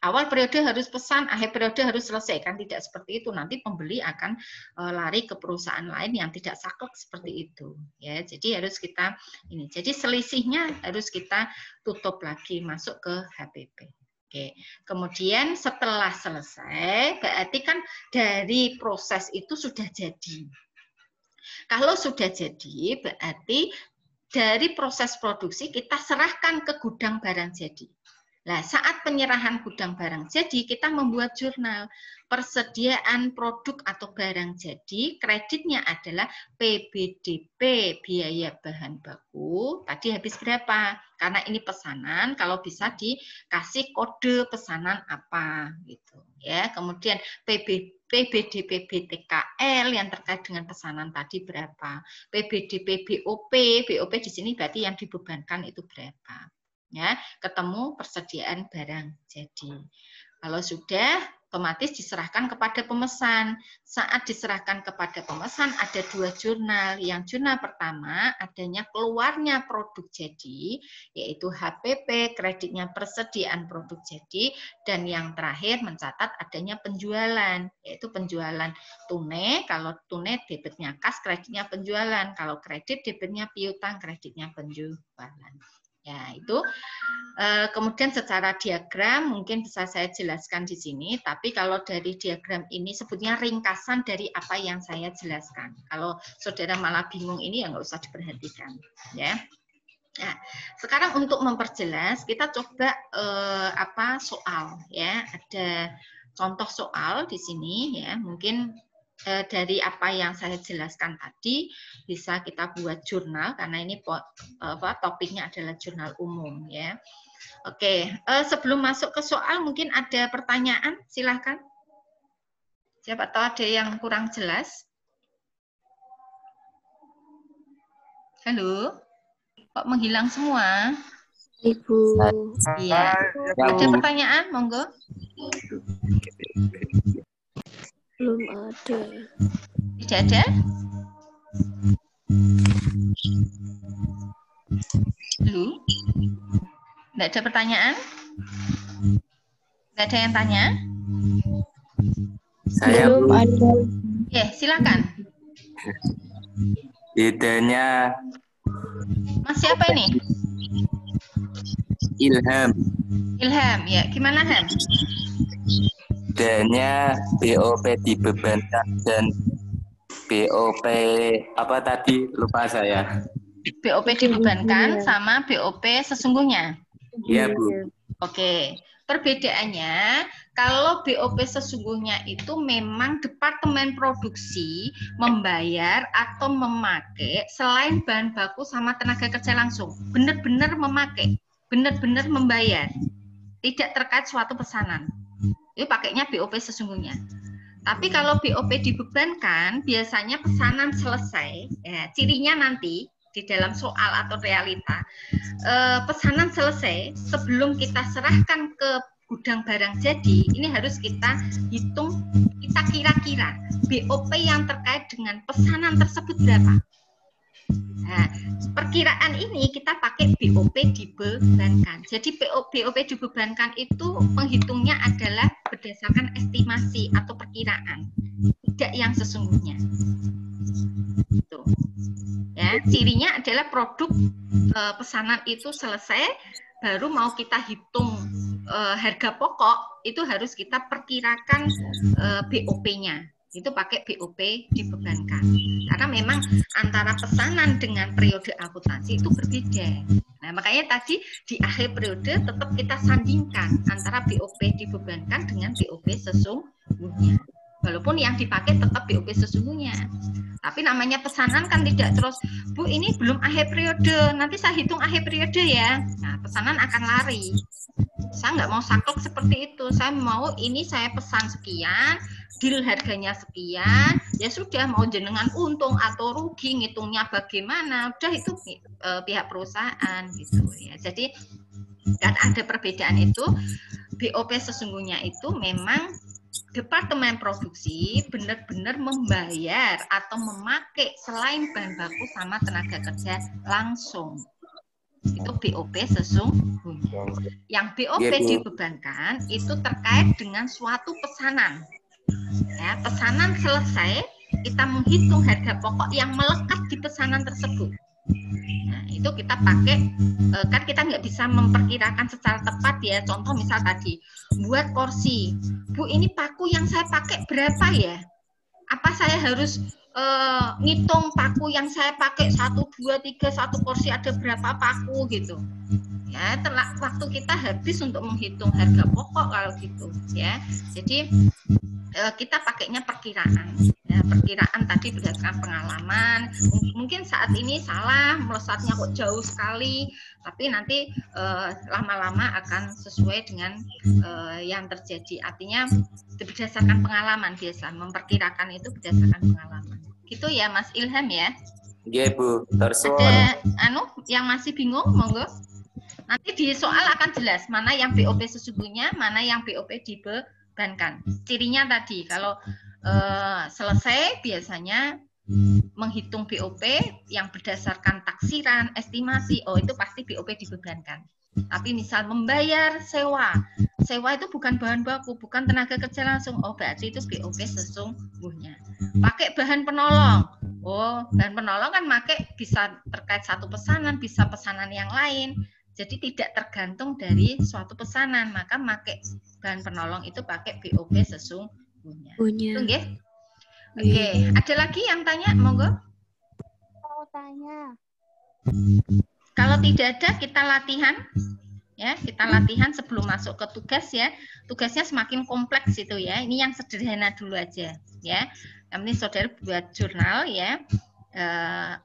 awal periode harus pesan, akhir periode harus selesai, kan tidak seperti itu. Nanti pembeli akan lari ke perusahaan lain yang tidak saklek seperti itu. Ya, jadi harus kita ini. Jadi selisihnya harus kita tutup lagi, masuk ke HPP. Oke. Kemudian setelah selesai, berarti kan dari proses itu sudah jadi. Kalau sudah jadi, berarti dari proses produksi kita serahkan ke gudang barang jadi. Nah, saat penyerahan gudang barang jadi, kita membuat jurnal persediaan produk atau barang jadi, kreditnya adalah PBDP, biaya bahan baku, tadi habis berapa? Karena ini pesanan, kalau bisa dikasih kode pesanan apa, gitu ya. Kemudian PBDP BTKL yang terkait dengan pesanan tadi berapa? PBDP BOP di sini berarti yang dibebankan itu berapa? Ya, ketemu persediaan barang jadi. Kalau sudah, otomatis diserahkan kepada pemesan. Saat diserahkan kepada pemesan ada 2 jurnal. Yang jurnal pertama adanya keluarnya produk jadi, yaitu HPP, kreditnya persediaan produk jadi, dan yang terakhir mencatat adanya penjualan, yaitu penjualan tunai. Kalau tunai debitnya kas, kreditnya penjualan. Kalau kredit debitnya piutang, kreditnya penjualan. Ya, itu kemudian secara diagram mungkin bisa saya jelaskan di sini, tapi kalau dari diagram ini sebetulnya ringkasan dari apa yang saya jelaskan. Kalau saudara malah bingung ini ya nggak usah diperhatikan, ya. Nah, sekarang untuk memperjelas kita coba soal, ya. Ada contoh soal di sini, ya. Mungkin dari apa yang saya jelaskan tadi bisa kita buat jurnal karena ini topiknya adalah jurnal umum, ya. Oke, sebelum masuk ke soal mungkin ada pertanyaan, silahkan. Siapa tahu ada yang kurang jelas. Halo, kok menghilang semua? Ibu. Iya. Ada pertanyaan, monggo. Belum ada. Tidak ada? Lu? Tidak ada pertanyaan? Tidak ada yang tanya? Saya Belum ada. Ya, silakan. Idenya Mas siapa ini? Ilham. Ilham, ya. Gimana, Ham? Idenya BOP dibebankan dan BOP apa tadi lupa saya. BOP dibebankan sama BOP sesungguhnya. Iya, Bu. Oke, perbedaannya kalau BOP sesungguhnya itu memang departemen produksi membayar atau memakai selain bahan baku sama tenaga kerja langsung. Benar-benar memakai, benar-benar membayar. Tidak terkait suatu pesanan. Itu pakainya BOP sesungguhnya. Tapi kalau BOP dibebankan, biasanya pesanan selesai, ya, cirinya nanti di dalam soal atau realita, pesanan selesai, sebelum kita serahkan ke gudang barang jadi, ini harus kita hitung, kita kira-kira BOP yang terkait dengan pesanan tersebut berapa. Nah, perkiraan ini kita pakai BOP dibebankan. Jadi BOP dibebankan itu penghitungnya adalah berdasarkan estimasi atau perkiraan, tidak yang sesungguhnya. Itu. Ya, cirinya adalah produk pesanan itu selesai, baru mau kita hitung harga pokok, itu harus kita perkirakan BOP-nya. Itu pakai BOP dibebankan. Karena memang antara pesanan dengan periode akuntansi itu berbeda. Nah, makanya tadi di akhir periode tetap kita sandingkan antara BOP dibebankan dengan BOP sesungguhnya. Walaupun yang dipakai tetap BOP sesungguhnya. Tapi namanya pesanan kan tidak terus, Bu ini belum akhir periode, nanti saya hitung akhir periode ya. Nah, pesanan akan lari. Saya nggak mau saklek seperti itu. Saya mau ini saya pesan sekian, deal harganya sekian, ya sudah mau jenengan untung atau rugi, ngitungnya bagaimana, udah itu pihak perusahaan gitu ya. Jadi kan ada perbedaan itu. BOP sesungguhnya itu memang departemen produksi benar-benar membayar atau memakai selain bahan baku sama tenaga kerja langsung. Itu BOP sesungguhnya. Yang BOP dibebankan itu terkait dengan suatu pesanan. Ya, pesanan selesai, kita menghitung harga pokok yang melekat di pesanan tersebut. Nah, itu kita pakai, kan kita nggak bisa memperkirakan secara tepat ya. Contoh misal tadi, buat kursi, Bu ini paku yang saya pakai berapa ya? Apa saya harus ngitung paku yang saya pakai 1, 2, 3, satu kursi ada berapa paku gitu? Ya, waktu kita habis untuk menghitung harga pokok kalau gitu ya. Jadi kita pakainya perkiraan. Ya, perkiraan tadi berdasarkan pengalaman. Mungkin saat ini salah, melesatnya kok jauh sekali, tapi nanti lama-lama akan sesuai dengan yang terjadi. Artinya berdasarkan pengalaman biasa, memperkirakan itu berdasarkan pengalaman. Gitu ya, Mas Ilham ya. Iya, Bu. Ada yang masih bingung, monggo. Nanti di soal akan jelas mana yang BOP sesungguhnya, mana yang BOP dibebankan. Cirinya tadi, kalau selesai biasanya menghitung BOP yang berdasarkan taksiran, estimasi, oh itu pasti BOP dibebankan. Tapi misal membayar sewa itu bukan bahan baku, bukan tenaga kerja langsung, oh berarti itu BOP sesungguhnya. Pakai bahan penolong, oh bahan penolong kan pakai bisa terkait satu pesanan, bisa pesanan yang lain. Jadi tidak tergantung dari suatu pesanan, maka pakai bahan penolong itu pakai BOP sesungguhnya. Oke, ada lagi yang tanya, monggo. Mau tanya. Kalau tidak ada, kita latihan. Ya, kita latihan sebelum masuk ke tugas ya. Tugasnya semakin kompleks itu ya. Ini yang sederhana dulu aja ya. Yang penting saudara buat jurnal ya.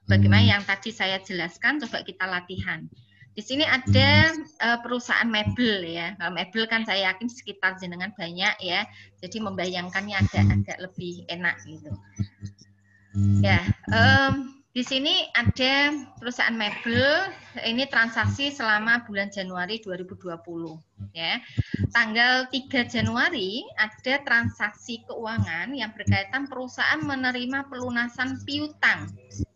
Bagaimana yang tadi saya jelaskan, coba kita latihan. Di sini ada perusahaan mebel ya. Kalau mebel kan saya yakin sekitar jenengan banyak ya. Jadi membayangkannya agak lebih enak gitu. Ya, di sini ada perusahaan mebel. Ini transaksi selama bulan Januari 2020 ya. Tanggal 3 Januari ada transaksi keuangan yang berkaitan perusahaan menerima pelunasan piutang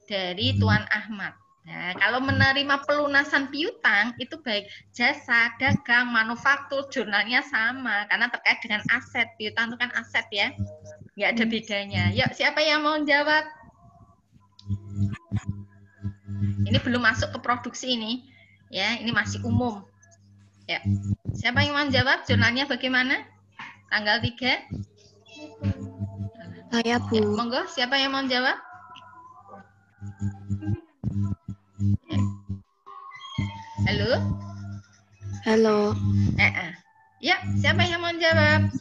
dari Tuan Ahmad. Nah, kalau menerima pelunasan piutang itu baik jasa, dagang, manufaktur, jurnalnya sama karena terkait dengan aset. Piutang itu kan aset ya, nggak ada bedanya. Yuk, siapa yang mau jawab? Ini belum masuk ke produksi ini, ya. Ini masih umum. Ya, siapa yang mau jawab? Jurnalnya bagaimana? Tanggal 3? Saya, Bu. Ya, monggo, siapa yang mau jawab? Halo? Halo. Ya, siapa yang mau jawab?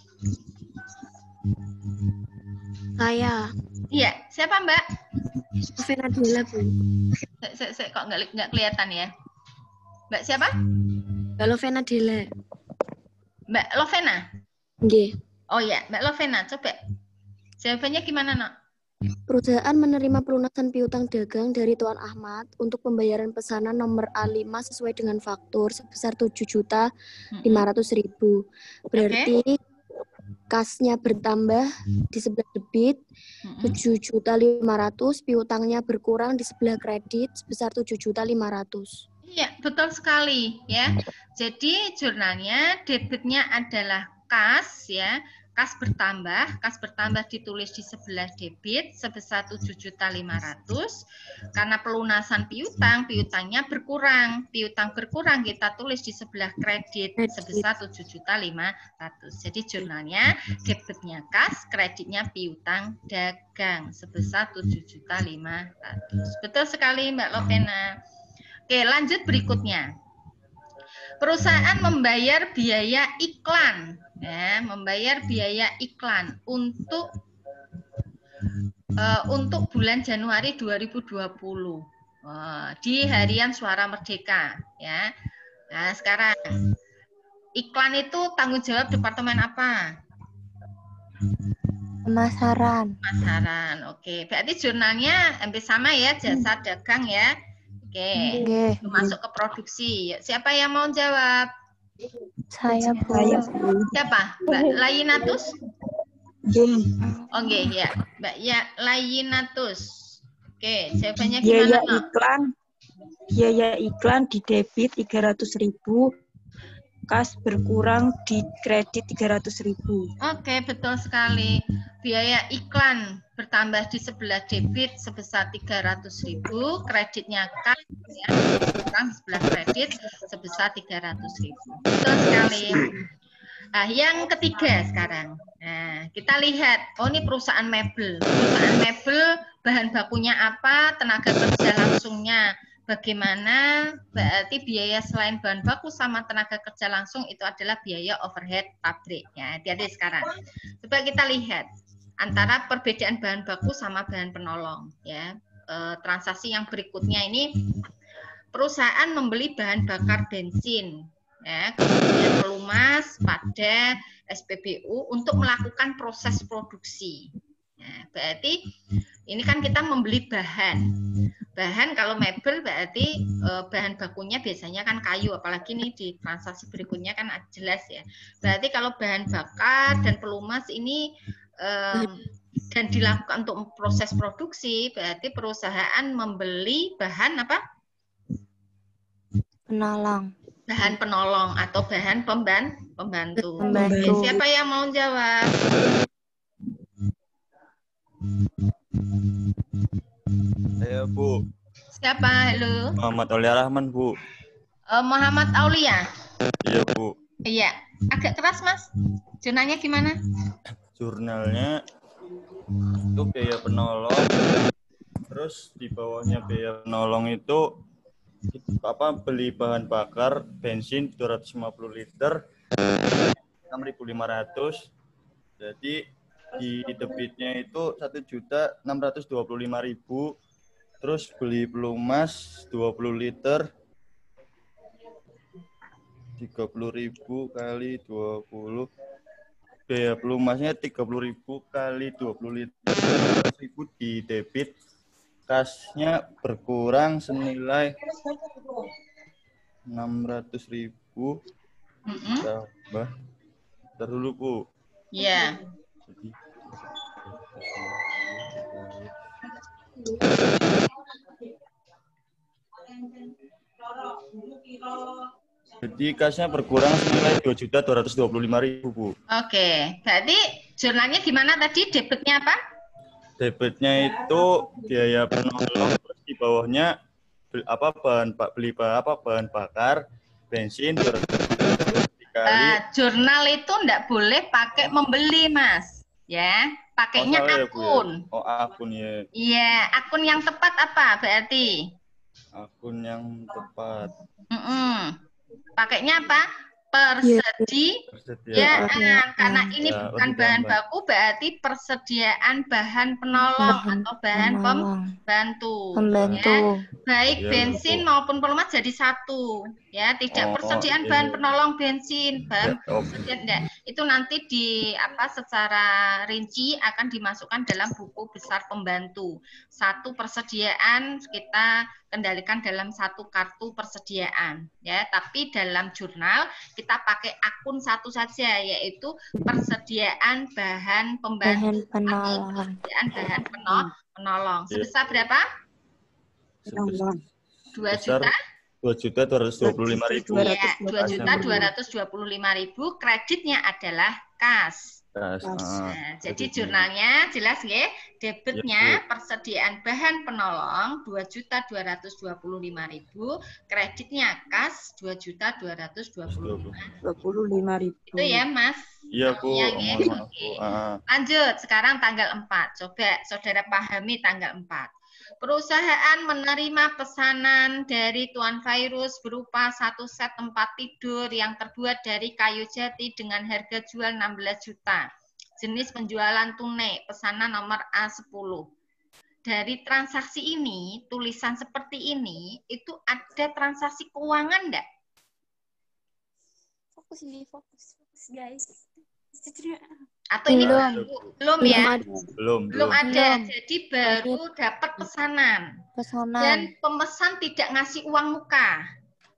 Saya. Iya, siapa Mbak? Venadela, Bu. Saya kok nggak kelihatan ya. Mbak siapa? Halo, Venadela. Mbak Lovena? Nggih. Oh ya, Mbak Lovena, coba. Jawabannya gimana, Nak? Perusahaan menerima pelunasan piutang dagang dari Tuan Ahmad untuk pembayaran pesanan nomor A5 sesuai dengan faktur sebesar 7.500.000. Berarti kasnya bertambah di sebelah debit 7.500.000, piutangnya berkurang di sebelah kredit sebesar 7.500.000. Iya, betul sekali ya. Jadi jurnalnya debitnya adalah kas ya. Kas bertambah ditulis di sebelah debit sebesar 7.500.000 karena pelunasan piutangnya berkurang. Piutang berkurang kita tulis di sebelah kredit sebesar 7.500.000. Jadi jurnalnya debitnya kas, kreditnya piutang dagang sebesar 7.500.000. Betul sekali Mbak Lovena. Oke, lanjut berikutnya. Perusahaan membayar biaya iklan. Ya, membayar biaya iklan untuk bulan Januari 2020 di harian Suara Merdeka ya. Nah, sekarang iklan itu tanggung jawab departemen apa? Pemasaran. Oke, berarti jurnalnya hampir sama ya, jasa dagang ya. Oke, masuk ke produksi. Siapa yang mau jawab? Saya, Bu. Siapa? Mbak Layinatus? Oke, ya. Mbak ya Layinatus. Oke, jawabannya gimana? Biaya iklan biaya iklan di debit 300.000, kas berkurang di kredit 300.000. Oke, betul sekali. Biaya iklan bertambah di sebelah debit sebesar 300.000, kreditnya kas ya, berkurang di sebelah kredit sebesar 300.000. Betul sekali. Nah, yang ketiga sekarang. Nah, kita lihat, oh ini perusahaan mebel. Perusahaan mebel, bahan bakunya apa, tenaga kerja langsungnya bagaimana, berarti biaya selain bahan baku sama tenaga kerja langsung itu adalah biaya overhead pabrik. Ya, hati-hati sekarang. Coba kita lihat antara perbedaan bahan baku sama bahan penolong. Ya, transaksi yang berikutnya ini, perusahaan membeli bahan bakar bensin. Ya, kemudian pelumas pada SPBU untuk melakukan proses produksi. Nah, berarti ini kan kita membeli bahan. Bahan kalau mebel berarti bahan bakunya biasanya kan kayu, apalagi nih di transaksi berikutnya kan jelas ya. Berarti kalau bahan bakar dan pelumas ini dan dilakukan untuk proses produksi, berarti perusahaan membeli bahan apa? Penolong. Bahan penolong atau bahan pembantu. Pembantu. Siapa yang mau jawab? Saya Bu. Siapa? Halo. Muhammad Aulia Rahman Bu. Muhammad Aulia. Iya Bu. Iya. Agak keras Mas. Jurnalnya gimana? Jurnalnya itu biaya penolong. Terus di bawahnya biaya penolong itu beli bahan bakar bensin 250 liter 6.500. Jadi di debitnya itu 1.625.000. Terus beli pelumas 20 liter 30.000 kali 20. Biaya pelumasnya 30.000 kali 20 liter 1.000 di debit. Kasnya berkurang senilai 600.000. Tambah. Ntar dulu Bu. Iya. Jadi kasnya berkurang senilai 2.225.000 Bu. Oke. Berarti jurnalnya gimana tadi? Debitnya apa? Debitnya itu biaya penolong, terus di bawahnya beli bahan bakar bensin dikali. Jurnal itu enggak boleh pakai membeli Mas, ya. Pakainya akun. Oh akun ya. Iya, akun yang tepat apa berarti? Akun yang tepat. Pakainya apa? Persediaan, karena ini bukan bahan baku berarti persediaan bahan penolong atau bahan pembantu. Ya. Baik bensin maupun pelumas jadi satu, ya tidak persediaan bahan penolong bensin, bahan persediaan enggak. Itu nanti secara rinci akan dimasukkan dalam buku besar pembantu. Satu persediaan kita kendalikan dalam satu kartu persediaan, ya. Tapi dalam jurnal kita pakai akun satu saja, yaitu persediaan bahan pembantu atau persediaan bahan penolong. Sebesar berapa? 2 juta? 2.225.000. Iya, 2.225.000. Kreditnya adalah kas. Nah, jadi jurnalnya jelas ya, debitnya persediaan bahan penolong 2.225.000, kreditnya kas 2.225.000. Itu ya Mas. Iya Bu. Lanjut, sekarang tanggal 4. Coba saudara pahami tanggal 4. Perusahaan menerima pesanan dari Tuan Virus berupa 1 set tempat tidur yang terbuat dari kayu jati dengan harga jual 16 juta. Jenis penjualan tunai, pesanan nomor A10. Dari transaksi ini, tulisan seperti ini, itu ada transaksi keuangan enggak? Fokus guys. Atau ini belum ya? Belum ada. Jadi baru dapat pesanan. Dan pemesan tidak ngasih uang muka.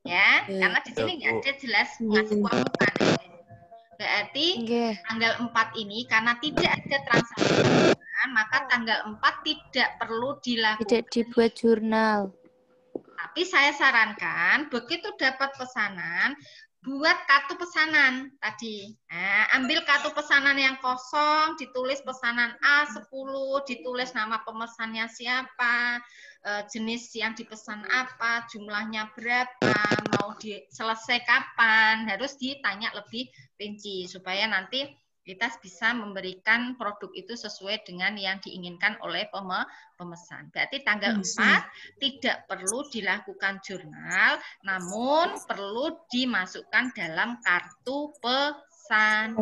Ya, karena di sini nggak ada jelas ngasih uang muka. Berarti tanggal 4 ini karena tidak ada transaksi, maka tanggal 4 tidak perlu dilakukan. Tidak dibuat jurnal. Tapi saya sarankan begitu dapat pesanan, buat kartu pesanan tadi. Nah, ambil kartu pesanan yang kosong, ditulis pesanan A10, ditulis nama pemesannya siapa, jenis yang dipesan apa, jumlahnya berapa, mau selesai kapan, harus ditanya lebih rinci supaya nanti kita bisa memberikan produk itu sesuai dengan yang diinginkan oleh pemesan. Berarti tanggal 4 tidak perlu dilakukan jurnal, namun perlu dimasukkan dalam kartu pesanan.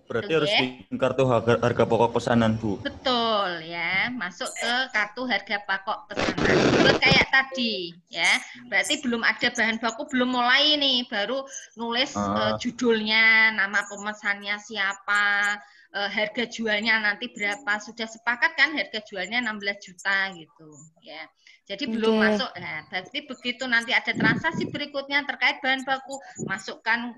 Berarti harus bikin kartu harga pokok pesanan, Bu. Betul ya, masuk ke kartu harga pokok pesanan. Terus kayak tadi ya, berarti belum ada bahan baku, belum mulai nih, baru nulis judulnya, nama pemesannya siapa, harga jualnya nanti berapa, sudah sepakat kan harga jualnya 16 juta gitu ya. Jadi belum masuk, nah, berarti begitu nanti ada transaksi berikutnya terkait bahan baku, masukkan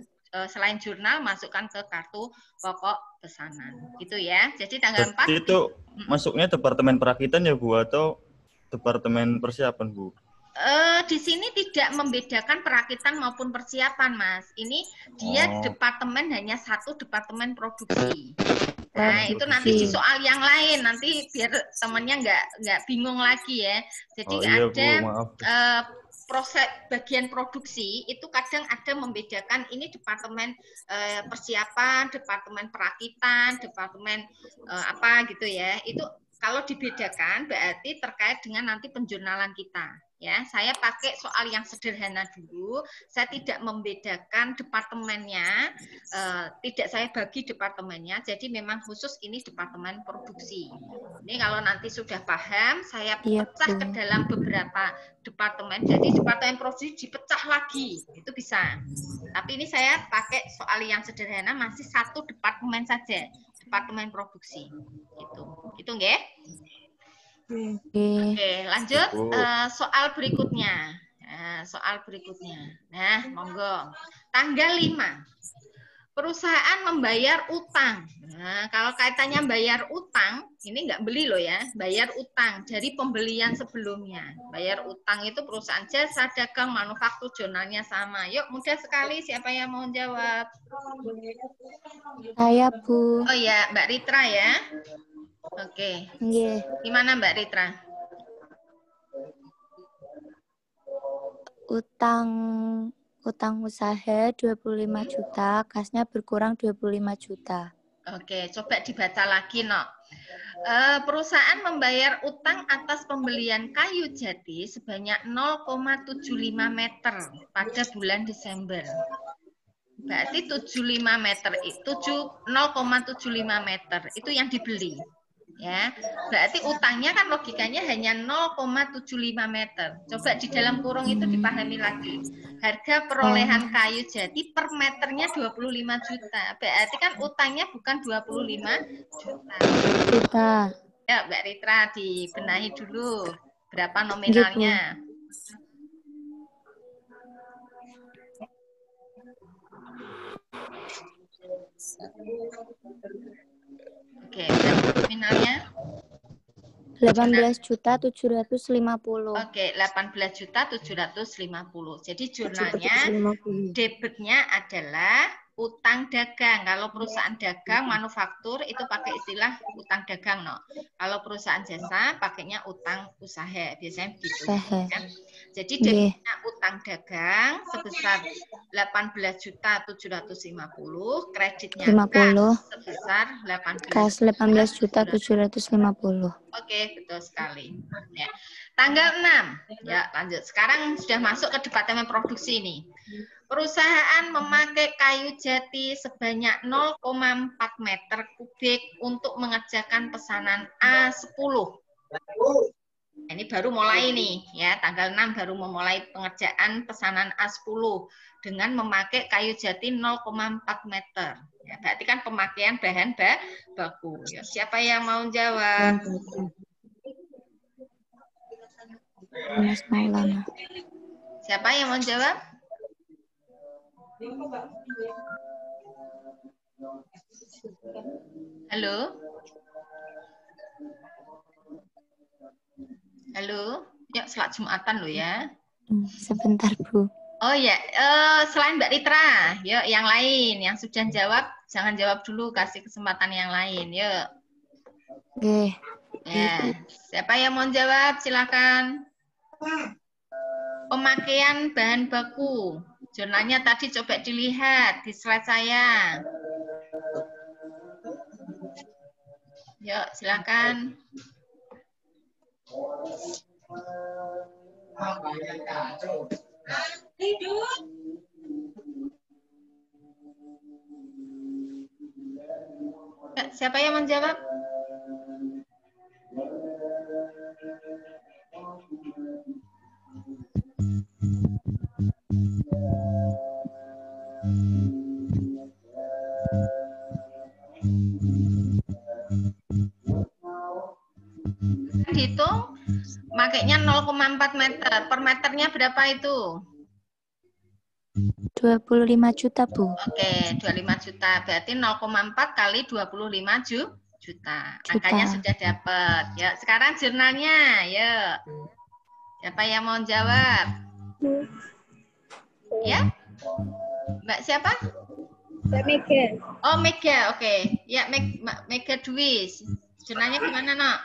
selain jurnal, masukkan ke kartu pokok pesanan. Gitu ya. Jadi tanggal 4. Itu masuknya departemen perakitan ya, Bu, atau departemen persiapan, Bu? Di sini tidak membedakan perakitan maupun persiapan, Mas. Ini dia departemen, hanya satu departemen produksi. Nah, itu nanti di soal yang lain, nanti biar temannya nggak bingung lagi ya. Jadi ada proses bagian produksi itu kadang ada membedakan ini departemen persiapan, departemen perakitan, departemen apa gitu ya. Itu kalau dibedakan berarti terkait dengan nanti penjurnalan kita. Ya, saya pakai soal yang sederhana dulu. Saya tidak membedakan departemennya, tidak saya bagi departemennya. Jadi memang khusus ini departemen produksi. Ini kalau nanti sudah paham, saya pecah ke dalam beberapa departemen. Jadi departemen produksi dipecah lagi, itu bisa. Tapi ini saya pakai soal yang sederhana, masih satu departemen saja, departemen produksi. Gitu nggih? Oke, lanjut soal berikutnya. Nah, monggo. Tanggal 5. Perusahaan membayar utang. Nah, kalau kaitannya bayar utang, ini nggak beli loh ya, bayar utang dari pembelian sebelumnya. Bayar utang itu perusahaan jasa, dagang, manufaktur, jurnalnya sama. Yuk, mudah sekali. Siapa yang mau jawab? Saya, Bu. Oh ya, Mbak Ritra ya. Oke. Gimana Mbak Ritra? Utang usaha 25 juta, kasnya berkurang 25 juta. Oke, coba dibaca lagi, no. Perusahaan membayar utang atas pembelian kayu jati sebanyak 0,75 meter pada bulan Desember. Berarti 75 meter itu 0,75 meter itu yang dibeli. Ya, berarti utangnya kan logikanya hanya 0,75 meter. Coba di dalam kurung itu dipahami lagi. Harga perolehan kayu jati per meternya 25 juta. Berarti kan utangnya bukan 25 juta. Ya, Mbak Ritra dibenahi dulu. Berapa nominalnya? Oke, nominalnya 18.750. Oke, 18.750. Jadi jurnalnya debitnya adalah utang dagang. Kalau perusahaan dagang manufaktur itu pakai istilah utang dagang, no. Kalau perusahaan jasa pakainya utang usaha. Biasanya begitu. Kan? Jadi debitnya utang dagang sebesar 18.750, kreditnya sebesar 18.750. Oke, betul sekali. Ya. Tanggal 6. Ya, lanjut. Sekarang sudah masuk ke departemen produksi ini. Perusahaan memakai kayu jati sebanyak 0,4 meter kubik untuk mengerjakan pesanan A10. Ini baru mulai nih, ya, tanggal 6 baru memulai pengerjaan pesanan A10 dengan memakai kayu jati 0,4 meter. Ya, berarti kan pemakaian bahan baku. Ya, siapa yang mau jawab? Mas Maulana. Siapa yang mau jawab? Halo? Halo? Yuk, sholat Jumatan loh ya. Sebentar, Bu. Oh ya, selain Mbak Ritra, yuk yang lain yang sudah jawab jangan jawab dulu, kasih kesempatan yang lain, yuk. Oke. Ya, siapa yang mau jawab? Silakan. Pemakaian bahan baku, jurnalnya tadi coba dilihat di slide saya. Yuk, silakan. Ya, siapa yang menjawab? Dihitung makainya 0,4 meter. Per meternya berapa itu? 25 juta, Bu. Oke, 25 juta. Berarti 0,4 kali 25 juta. Angkanya sudah dapat. Ya, sekarang jurnalnya. Ya. Siapa yang mau jawab? Ya? Mbak siapa? Mbak Mega. Oh, Mega. Oke. Ya, Mega Dwi. Jurnalnya gimana, Nak?